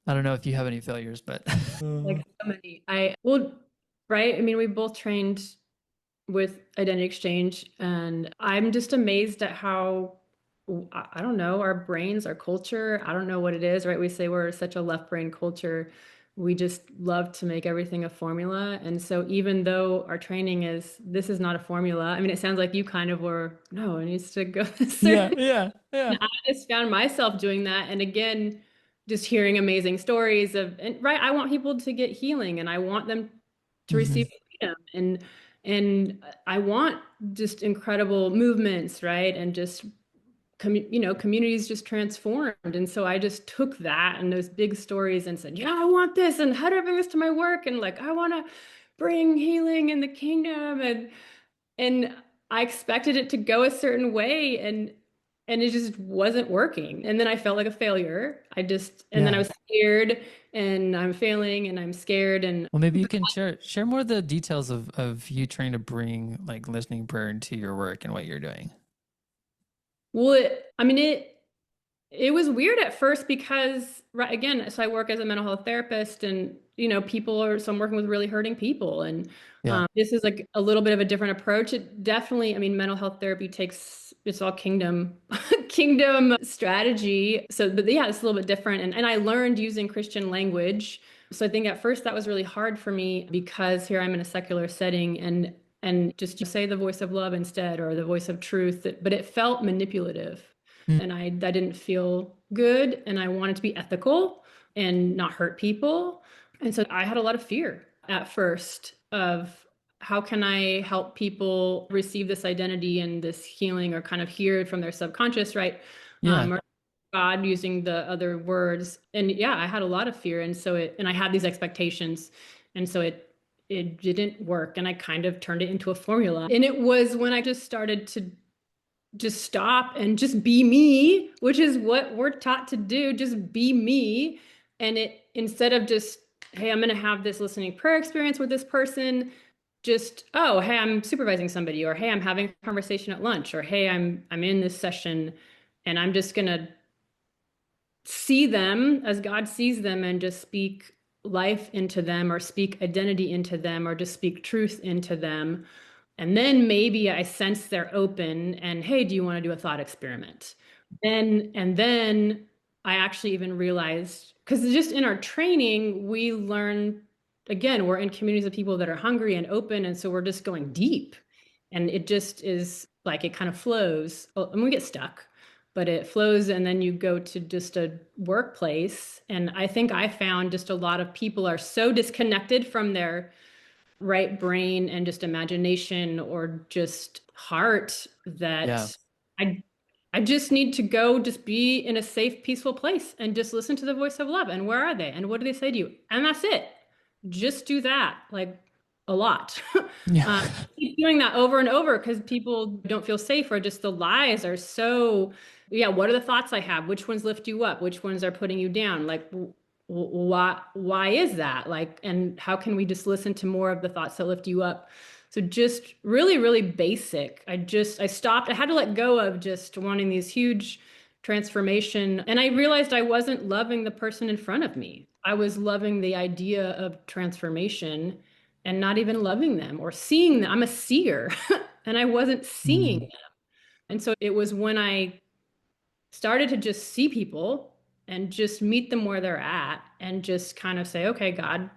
Speaker 2: I don't know if you have any failures, but
Speaker 1: Like so many. Right. I mean, we both trained with identity exchange, and I'm just amazed at how, I don't know, our brains, our culture, I don't know what it is, right? We say we're such a left brain culture. We just love to make everything a formula. And so even though our training is, this is not a formula. I mean, it sounds like you kind of were, no, it needs to go a
Speaker 2: yeah,
Speaker 1: certain.
Speaker 2: yeah, yeah.
Speaker 1: And I just found myself doing that. And again, just hearing amazing stories and right, I want people to get healing and I want them to
Speaker 2: Hmm.
Speaker 1: receive freedom. And I want just incredible movements, right? And just communities just transformed. And so I just took that and those big stories and said, yeah, I want this. And how do I bring this to my work? And like, I want to bring healing in the kingdom. And I expected it to go a certain way, and it just wasn't working. And then I felt like a failure. And then I
Speaker 2: Yeah.
Speaker 1: was scared, and I'm failing, and I'm scared. And
Speaker 2: Well, maybe you can share more of the details of you trying to bring like listening prayer into your work and what you're doing.
Speaker 1: well, I mean, It was weird at first because, right, again, so I work as a mental health therapist and, so I'm working with really hurting people. And
Speaker 2: Yeah.
Speaker 1: this is like a little bit of a different approach. It definitely, I mean, mental health therapy it's all kingdom strategy. So, but yeah, it's a little bit different. And I learned using Christian language. So I think at first that was really hard for me because here I'm in a secular setting and just say the voice of love instead or the voice of truth. But it felt manipulative
Speaker 2: Mm.
Speaker 1: and I that didn't feel good and I wanted to be ethical and not hurt people. And so I had a lot of fear at first of how can I help people receive this identity and this healing or kind of hear it from their subconscious, right?
Speaker 2: Yeah.
Speaker 1: Or God using the other words. And yeah, I had a lot of fear. And I had these expectations. And so it didn't work. And I kind of turned it into a formula. And it was when I just started to just stop and just be me, which is what we're taught to do, just be me. And it instead of just, hey, I'm going to have this listening prayer experience with this person, just, oh, hey, I'm supervising somebody, or hey, I'm having a conversation at lunch, or hey, I'm in this session and I'm just going to see them as God sees them and just speak life into them or speak identity into them or just speak truth into them. And then maybe I sense they're open and, hey, do you want to do a thought experiment? And then I actually even realized, because just in our training, we learn, again, we're in communities of people that are hungry and open. And so we're just going deep. And it just is like it kind of flows. And we get stuck, but it flows. And then you go to just a workplace. And I think I found just a lot of people are so disconnected from their right brain and just imagination or just heart
Speaker 2: Yeah.
Speaker 1: that I I just need to go just be in a safe, peaceful place and just listen to the voice of love. And where are they? And what do they say to you? And that's it. Just do that, like a lot.
Speaker 2: Yeah.
Speaker 1: uh, Keep doing that over and over because people don't feel safe or just the lies are so, yeah, what are the thoughts I have? Which ones lift you up? Which ones are putting you down? Like, why is that? Like, and how can we just listen to more of the thoughts that lift you up? So just really, really basic. I stopped. I had to let go of just wanting these huge transformation. And I realized I wasn't loving the person in front of me. I was loving the idea of transformation and not even loving them or seeing them. I'm a seer and I wasn't seeing
Speaker 2: Mm.
Speaker 1: them. And so it was when I started to just see people and just meet them where they're at and just kind of say, okay, God,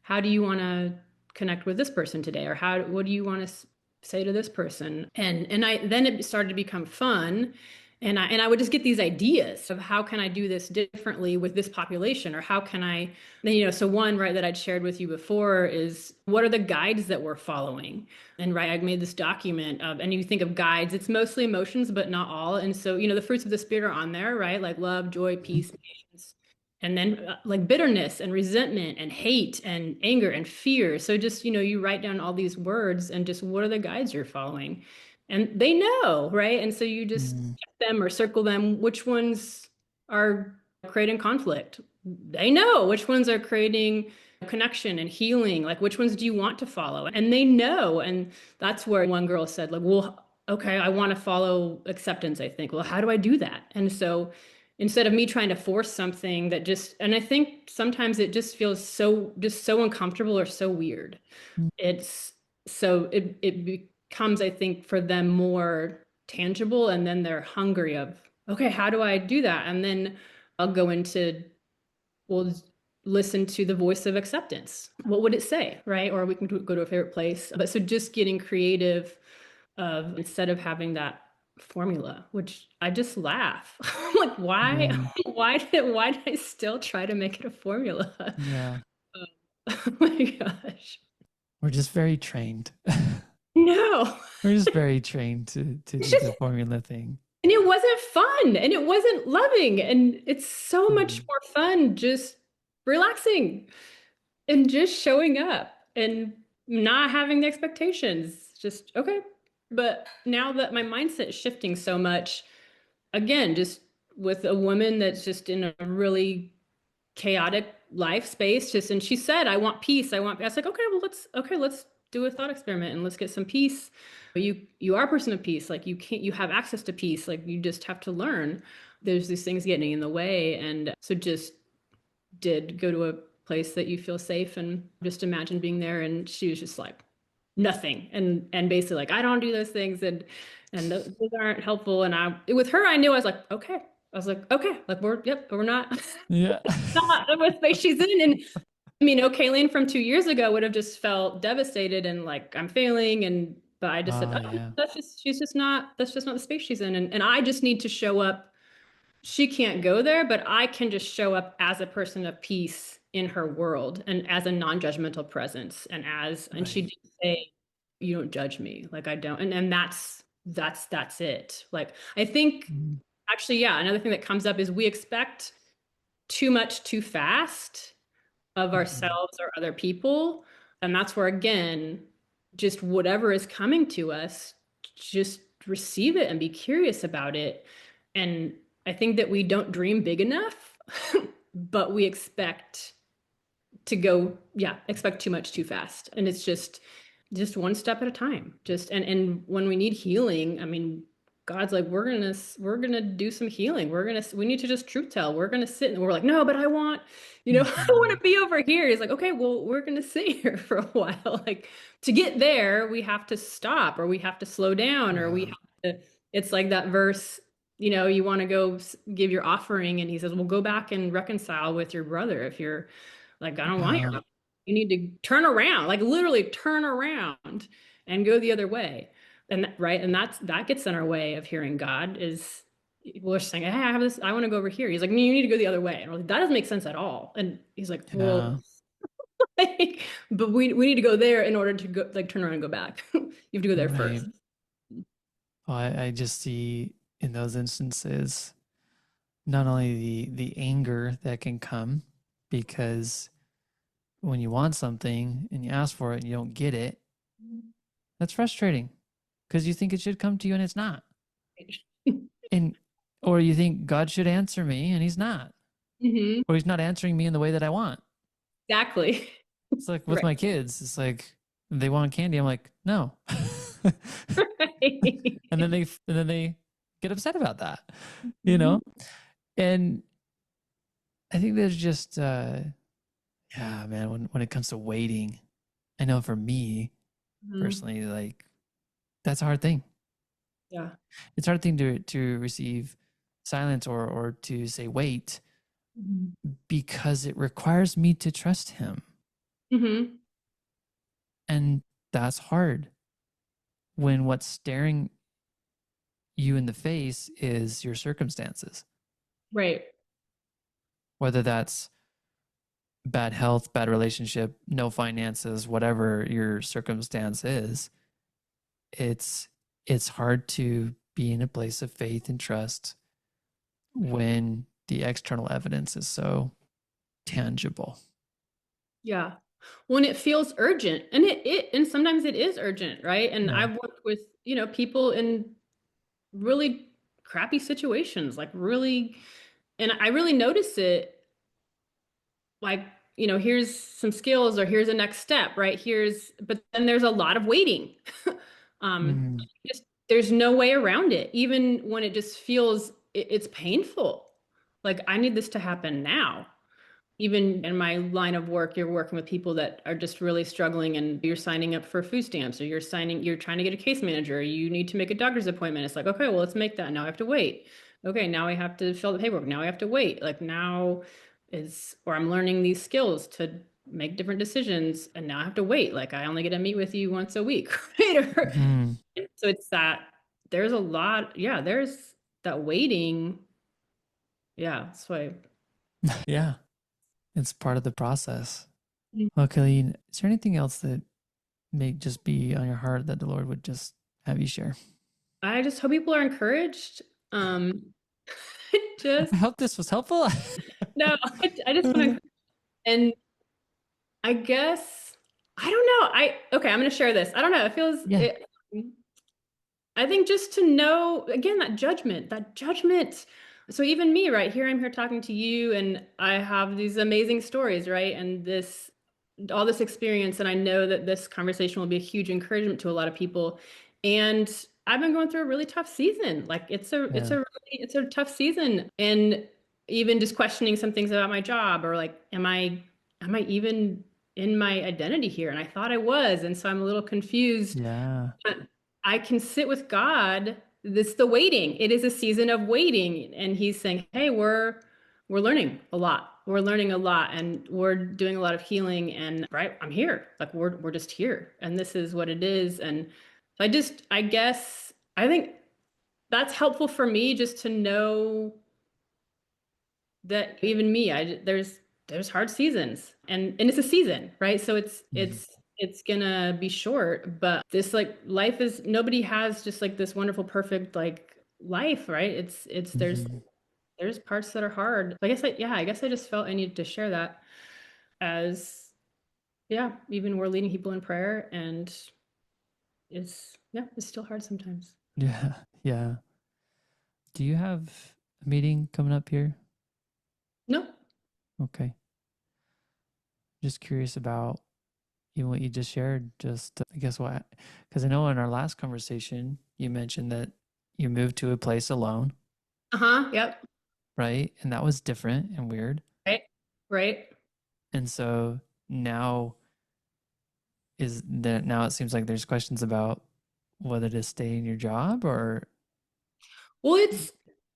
Speaker 1: how do you want to connect with this person today? Or what do you want to say to this person? And then it started to become fun. And I would just get these ideas of how can I do this differently with this population or how can I then so one right that I'd shared with you before is what are the guides that we're following. And right, I made this document of, and you think of guides, it's mostly emotions, but not all. And so, the fruits of the spirit are on there, right? Like love, joy, peace, patience. And then like bitterness and resentment and hate and anger and fear. So just, you write down all these words and just what are the guides you're following? And they know, right? And so you just
Speaker 2: Mm.
Speaker 1: check them or circle them, which ones are creating conflict. They know which ones are creating connection and healing, like which ones do you want to follow, and they know. And that's where one girl said like, well, okay, I want to follow acceptance. I think, well, how do I do that? And so instead of me trying to force something that just, and I think sometimes it just feels so uncomfortable or so weird. It's so it becomes, I think, for them more tangible, and then they're hungry of, okay, how do I do that? And then I'll go into, well, listen to the voice of acceptance. What would it say, right? Or we can go to a favorite place. But so just getting creative of instead of having that formula, which I just laugh. I'm like, why,
Speaker 2: Yeah.
Speaker 1: why did I still try to make it a formula?
Speaker 2: Yeah.
Speaker 1: Oh my gosh.
Speaker 2: We're just very trained.
Speaker 1: No.
Speaker 2: We're just very trained to
Speaker 1: It's
Speaker 2: do
Speaker 1: just,
Speaker 2: the formula thing.
Speaker 1: and it wasn't fun and it wasn't loving. And it's so much
Speaker 2: Mm.
Speaker 1: more fun just relaxing and just showing up and not having the expectations. Just, okay. But now that my mindset is shifting so much, again, just with a woman that's just in a really chaotic life space, just, and she said, I want peace. I was like, okay, well, let's do a thought experiment and let's get some peace. You are a person of peace. Like you have access to peace. Like you just have to learn. There's these things getting in the way. And so just did go to a place that you feel safe and just imagine being there. And she was just like, nothing. And basically like, I don't do those things and those aren't helpful. And with her, I knew I was like, okay. I was like, okay, like we're not
Speaker 2: Yeah.
Speaker 1: not what space she's in. And I mean, Kaylene from 2 years ago would have just felt devastated and like I'm failing. But I just said,
Speaker 2: Oh,
Speaker 1: oh,
Speaker 2: yeah.
Speaker 1: that's just not the space she's in. And I just need to show up. She can't go there, but I can just show up as a person of peace in her world and as a non-judgmental presence. And she
Speaker 2: Right.
Speaker 1: did say, you don't judge me. Like I don't. And that's it. Like I think
Speaker 2: Mm.
Speaker 1: actually, yeah, another thing that comes up is we expect too much too fast of
Speaker 2: Mhm.
Speaker 1: ourselves or other people. And that's where, again, just whatever is coming to us, just receive it and be curious about it. And I think that we don't dream big enough, but we expect to go, yeah, expect too much too fast. And it's just one step at a time. And when we need healing, I mean, God's like, we're gonna do some healing. We need to just truth tell. We're gonna sit and we're like, no, but I want, I want to
Speaker 2: Mhm.
Speaker 1: be over here. He's like, okay, well, we're gonna sit here for a while. Like to get there, we have to stop or we have to slow down or we
Speaker 2: Yeah.
Speaker 1: have to, it's like that verse, you want to go give your offering, and he says, well, go back and reconcile with your brother if you're like, I don't want
Speaker 2: Yeah.
Speaker 1: your, you need to turn around, like literally turn around and go the other way. Right. And that gets in our way of hearing God is we're saying, hey, I have this, I want to go over here. He's like, no, you need to go the other way. And we're like, that doesn't make sense at all. And he's like, well,
Speaker 2: Yeah.
Speaker 1: like, but we need to go there in order to go like turn around and go back. You have to go there
Speaker 2: Right.
Speaker 1: first.
Speaker 2: Well, I just see in those instances not only the anger that can come because when you want something and you ask for it and you don't get it, that's frustrating because you think it should come to you and it's not. And or you think God should answer me and he's not.
Speaker 1: Hmm.
Speaker 2: Or he's not answering me in the way that I want.
Speaker 1: Exactly.
Speaker 2: It's like with
Speaker 1: Right.
Speaker 2: my kids, it's like they want candy. I'm like, no.
Speaker 1: Right.
Speaker 2: And then they get upset about that, you
Speaker 1: Mhm.
Speaker 2: know? And I think there's just yeah, man, when it comes to waiting, I know for me
Speaker 1: Mhm.
Speaker 2: personally, like that's a hard thing.
Speaker 1: Yeah.
Speaker 2: It's a hard thing to receive silence or to say wait
Speaker 1: Mhm.
Speaker 2: because it requires me to trust him.
Speaker 1: Hmm.
Speaker 2: And that's hard when what's staring you in the face is your circumstances,
Speaker 1: Right.
Speaker 2: whether that's bad health, bad relationship, no finances, whatever your circumstance is. It's hard to be in a place of faith and trust when the external evidence is so tangible.
Speaker 1: Yeah. When it feels urgent, and and sometimes it is urgent, right? And
Speaker 2: Yeah.
Speaker 1: I've worked with, people in really crappy situations, like really, and I really notice it like, here's some skills or here's a next step, right? But then there's a lot of waiting. Um,
Speaker 2: Mm.
Speaker 1: just there's no way around it, even when it just feels it's painful. Like I need this to happen now. Even in my line of work, you're working with people that are just really struggling and you're signing up for food stamps or you're trying to get a case manager. You need to make a doctor's appointment. It's like, okay, well, let's make that. Now I have to wait. Okay, now I have to fill the paperwork. Now I have to wait. Like or I'm learning these skills to make different decisions and now I have to wait. Like I only get to meet with you once a week, right?
Speaker 2: Mhm.
Speaker 1: So it's that there's a lot, yeah, there's that waiting. Yeah, that's why.
Speaker 2: Yeah, it's part of the process.
Speaker 1: Mhm.
Speaker 2: Well, Kalene, is there anything else that may just be on your heart that the Lord would just have you share?
Speaker 1: I just hope people are encouraged. Um, just
Speaker 2: I hope this was helpful.
Speaker 1: no, I just want to, and I guess I don't know. Okay, I'm gonna share this. I don't know. It feels
Speaker 2: Yeah.
Speaker 1: it. I think just to know again that judgment. So even me, right here, I'm here talking to you, and I have these amazing stories, right? And this. all this experience, and I know that this conversation will be a huge encouragement to a lot of people. And I've been going through a really tough season. Like
Speaker 2: Yeah.
Speaker 1: it's a tough season. And even just questioning some things about my job, or like, am I even in my identity here? And I thought I was. And so I'm a little confused.
Speaker 2: Yeah.
Speaker 1: But I can sit with God. This the waiting. It is a season of waiting. And he's saying, hey, we're learning a lot. We're learning a lot, and we're doing a lot of healing, and right, I'm here. Like we're just here, and this is what it is. And I guess I think that's helpful for me, just to know that even me, there's hard seasons, and it's a season, right? So
Speaker 2: Mhm.
Speaker 1: it's gonna be short, but this, like, life is, nobody has just like this wonderful, perfect, like, life, right? It's
Speaker 2: Mhm.
Speaker 1: there's parts that are hard. I guess I just felt I needed to share that, as, yeah, even we're leading people in prayer, and it's still hard sometimes.
Speaker 2: Yeah. Yeah. Do you have a meeting coming up here?
Speaker 1: No.
Speaker 2: Okay. Just curious about even what you just shared. Just, I guess what, because I know in our last conversation, you mentioned that you moved to a place alone,
Speaker 1: Uh-huh. Yep.
Speaker 2: right? And that was different and weird.
Speaker 1: Right. Right.
Speaker 2: And so now now it seems like there's questions about whether to stay in your job or,
Speaker 1: Well,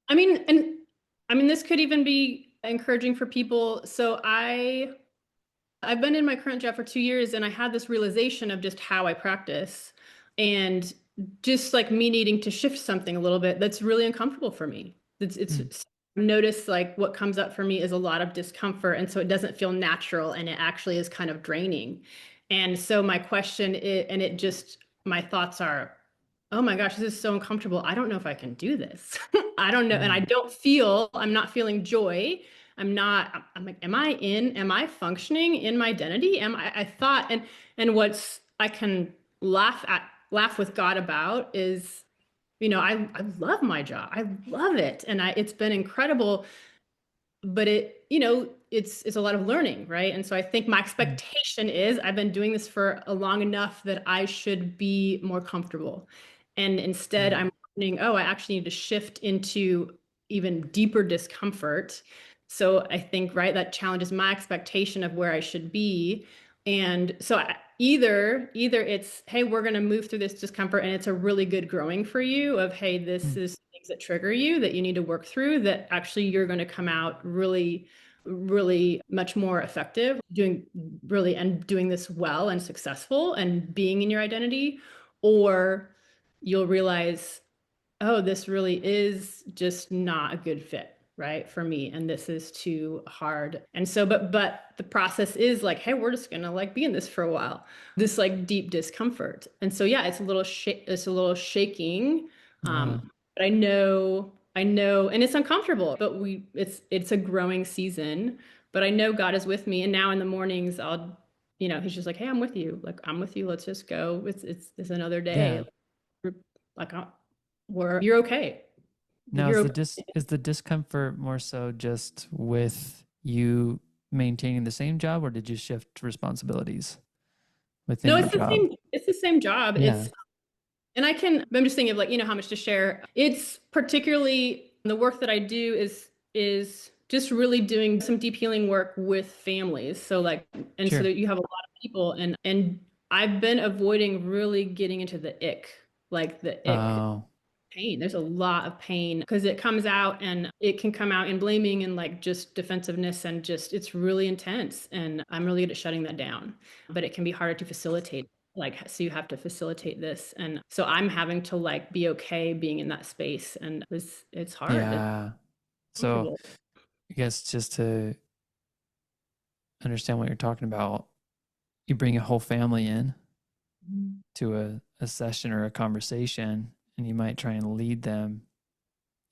Speaker 1: I mean, and I mean, this could even be encouraging for people. So I've been in my current job for 2 years, and I had this realization of just how I practice, and just like me needing to shift something a little bit that's really uncomfortable for me.
Speaker 2: hmm,
Speaker 1: Notice, like, what comes up for me is a lot of discomfort, and so it doesn't feel natural, and it actually is kind of draining. And so my question is, and it just my thoughts are, oh my gosh, this is so uncomfortable. I don't know if I can do this. I don't know, and
Speaker 2: hmm,
Speaker 1: I'm not feeling joy. I'm like, am I functioning in my identity? I thought, and what's I can laugh with God about is, I love my job. I love it. And it's been incredible, but it's a lot of learning, right? And so I think my
Speaker 2: hmm,
Speaker 1: expectation is I've been doing this for a long enough that I should be more comfortable. And instead
Speaker 2: hmm,
Speaker 1: I'm learning, oh, I actually need to shift into even deeper discomfort. So I think, right, that challenges my expectation of where I should be. And so either it's, hey, we're going to move through this discomfort, and it's a really good growing for you, of, hey,
Speaker 2: hmm,
Speaker 1: this is things that trigger you that you need to work through, that actually you're going to come out really, really much more effective doing this well and successful and being in your identity. Or you'll realize, oh, this really is just not a good fit, right, for me, and this is too hard. And so, but the process is like, hey, we're just gonna, like, be in this for a while, this, like, deep discomfort. And so, yeah, it's a little shaking.
Speaker 2: yeah,
Speaker 1: But I know, and it's uncomfortable, but it's a growing season. But I know God is with me, and now in the mornings he's just like, hey, I'm with you, like, I'm with you, let's just go. It's another day.
Speaker 2: yeah.
Speaker 1: Like, you're okay.
Speaker 2: Now is
Speaker 1: You're okay.
Speaker 2: is the discomfort more so just with you maintaining the same job, or did you shift responsibilities within
Speaker 1: No,
Speaker 2: your job?
Speaker 1: it's the same job.
Speaker 2: Yeah,
Speaker 1: I'm just thinking of, like, how much to share. It's particularly the work that I do is just really doing some deep healing work with families. So, like, and so
Speaker 2: sure.
Speaker 1: that you have a lot of people, and I've been avoiding really getting into the ick, like the ick
Speaker 2: Oh,
Speaker 1: pain. There's a lot of pain because it comes out, and it can come out in blaming and, like, just defensiveness, and just it's really intense. And I'm really good at shutting that down, but it can be harder to facilitate. Like, so you have to facilitate this. And so I'm having to, like, be okay being in that space. And it's hard. It's
Speaker 2: yeah. So
Speaker 1: uncomfortable.
Speaker 2: I guess just to understand what you're talking about, you bring a whole family in
Speaker 1: Mhm.
Speaker 2: to a session or a conversation, and you might try and lead them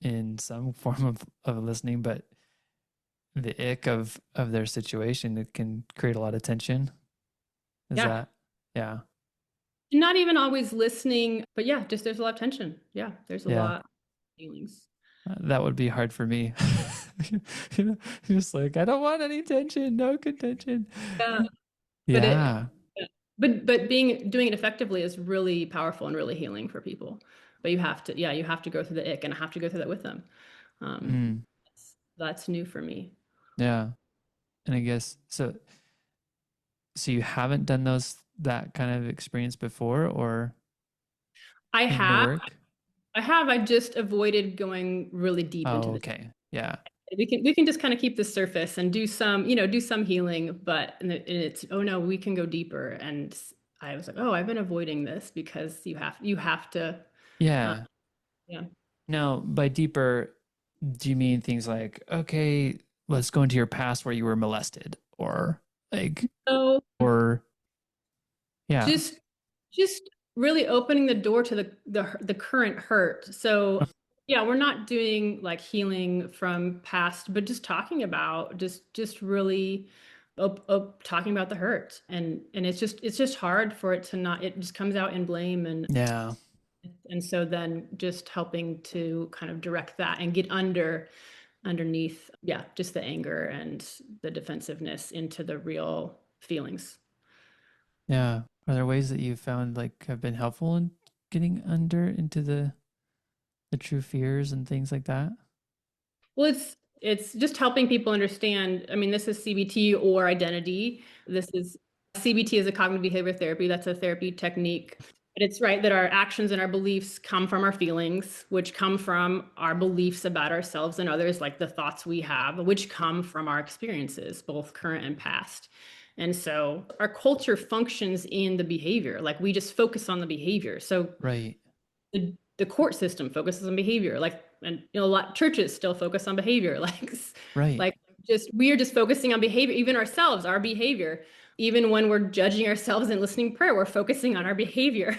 Speaker 2: in some form of listening, but the ick of their situation, it can create a lot of tension. Is
Speaker 1: Yeah.
Speaker 2: that, yeah,
Speaker 1: Not even always listening, but yeah, just there's a lot of tension. Yeah. There's a
Speaker 2: yeah.
Speaker 1: lot of feelings.
Speaker 2: That would be hard for me. You know, just like, I don't want any tension, no contention.
Speaker 1: Yeah. But it,
Speaker 2: Yeah.
Speaker 1: but doing it effectively is really powerful and really healing for people. But you have to, yeah, you have to go through the ick, and I have to go through that with them. Um,
Speaker 2: Mm,
Speaker 1: that's new for me.
Speaker 2: yeah. And I guess so. So you haven't done that kind of experience before, or
Speaker 1: I
Speaker 2: in the
Speaker 1: have,
Speaker 2: work?
Speaker 1: I just avoided going really deep into
Speaker 2: Oh,
Speaker 1: the.
Speaker 2: okay. Yeah.
Speaker 1: We can just kind of keep the surface and do some, do some healing, but it's, oh no, we can go deeper. And I was like, oh, I've been avoiding this because you have to, uh,
Speaker 2: Yeah.
Speaker 1: yeah.
Speaker 2: Now, by deeper, do you mean things like, okay, let's go into your past where you were molested, or like,
Speaker 1: So
Speaker 2: or yeah.
Speaker 1: just just really opening the door to the current hurt. So yeah, we're not doing like healing from past, but just talking about just really talking about the hurt. And it's just hard for it to not, it just comes out in blame.
Speaker 2: Yeah.
Speaker 1: And so then just helping to kind of direct that and get underneath, yeah, just the anger and the defensiveness into the real feelings.
Speaker 2: Yeah. Are there ways that you found like have been helpful in getting under into the true fears and things like that?
Speaker 1: Well, it's just helping people understand. I mean, this is CBT or identity. This is CBT is a cognitive behavior therapy. That's a therapy technique. But it's right that our actions and our beliefs come from our feelings, which come from our beliefs about ourselves and others, like the thoughts we have, which come from our experiences, both current and past. And so our culture functions in the behavior. Like we just focus on the behavior. So
Speaker 2: Right.
Speaker 1: the court system focuses on behavior, like, and a lot churches still focus on behavior,
Speaker 2: Right.
Speaker 1: like just we are just focusing on behavior, even ourselves, our behavior. Even when we're judging ourselves and listening to prayer, we're focusing on our behavior.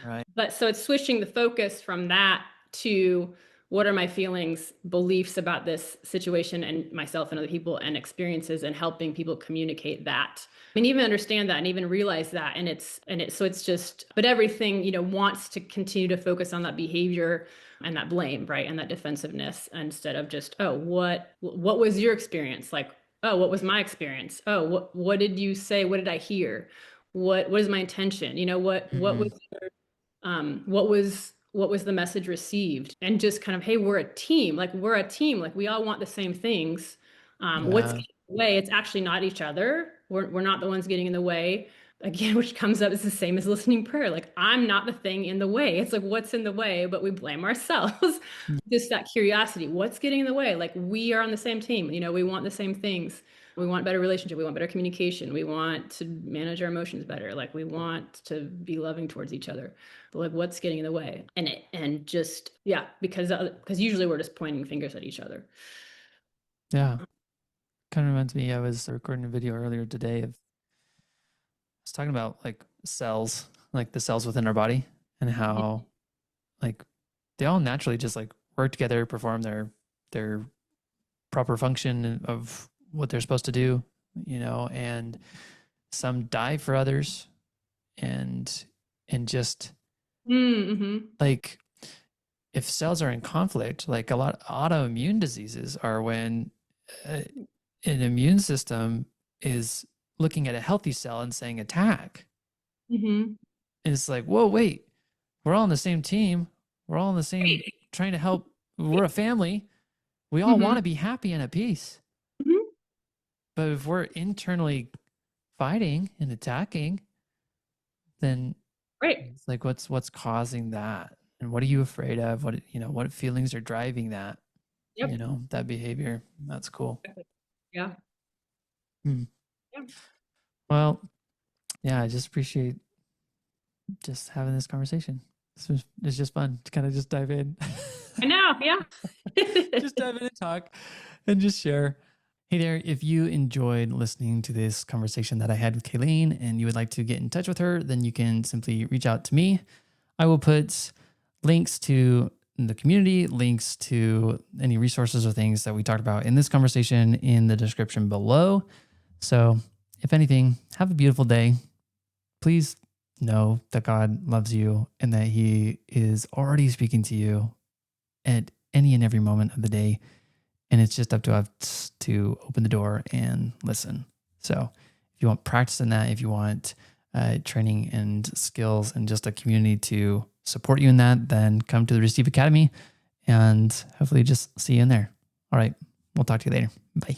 Speaker 2: Right.
Speaker 1: But so it's switching the focus from that to what are my feelings, beliefs about this situation and myself and other people and experiences, and helping people communicate that. I mean, even understand that and even realize that. So it's just, but everything, wants to continue to focus on that behavior and that blame, right? And that defensiveness instead of just, oh, what was your experience? Like, oh, what was my experience? Oh, what did you say? What did I hear? What is my intention? What
Speaker 2: Hmm.
Speaker 1: was what was the message received? And just kind of, hey, we're a team, like we all want the same things. What's
Speaker 2: Yeah.
Speaker 1: getting in the way? It's actually not each other. We're not the ones getting in the way. Again, which comes up is the same as listening prayer. Like, I'm not the thing in the way. It's like, what's in the way? But we blame ourselves. Just that curiosity, what's getting in the way? Like, we are on the same team. We want the same things. We want better relationship. We want better communication. We want to manage our emotions better. Like, we want to be loving towards each other. But like, what's getting in the way? And just, yeah, because usually we're just pointing fingers at each other.
Speaker 2: Yeah. Kind of reminds me, I was recording a video earlier today of, I was talking about like cells, like the cells within our body and how like they all naturally just like work together, perform their proper function of what they're supposed to do, and some die for others, and just
Speaker 1: Mm-hmm.
Speaker 2: like if cells are in conflict, like a lot of autoimmune diseases are when uh, an immune system is looking at a healthy cell and saying attack.
Speaker 1: Mm-hmm.
Speaker 2: And it's like, whoa, wait, we're all on the same team. We're all in the same trying to help. We're a family. We all want
Speaker 1: Mm-hmm.
Speaker 2: to be happy and at peace.
Speaker 1: Mm-hmm.
Speaker 2: But if we're internally fighting and attacking, then
Speaker 1: Right.
Speaker 2: it's like what's causing that? And what are you afraid of? What feelings are driving that?
Speaker 1: Yep.
Speaker 2: That behavior. That's cool.
Speaker 1: Yeah.
Speaker 2: Hmm.
Speaker 1: Yeah.
Speaker 2: Well, yeah, I just appreciate just having this conversation. It's just fun to kind of just dive in.
Speaker 1: I know. Yeah.
Speaker 2: Just dive in and talk and just share. Hey there, if you enjoyed listening to this conversation that I had with Kaylene and you would like to get in touch with her, then you can simply reach out to me. I will put links to the community, links to any resources or things that we talked about in this conversation in the description below. So, if anything, have a beautiful day. Please know that God loves you and that He is already speaking to you at any and every moment of the day. And it's just up to us to open the door and listen. So if you want practice in that, if you want training and skills and just a community to support you in that, then come to the Receive Academy and hopefully just see you in there. All right. We'll talk to you later. Bye.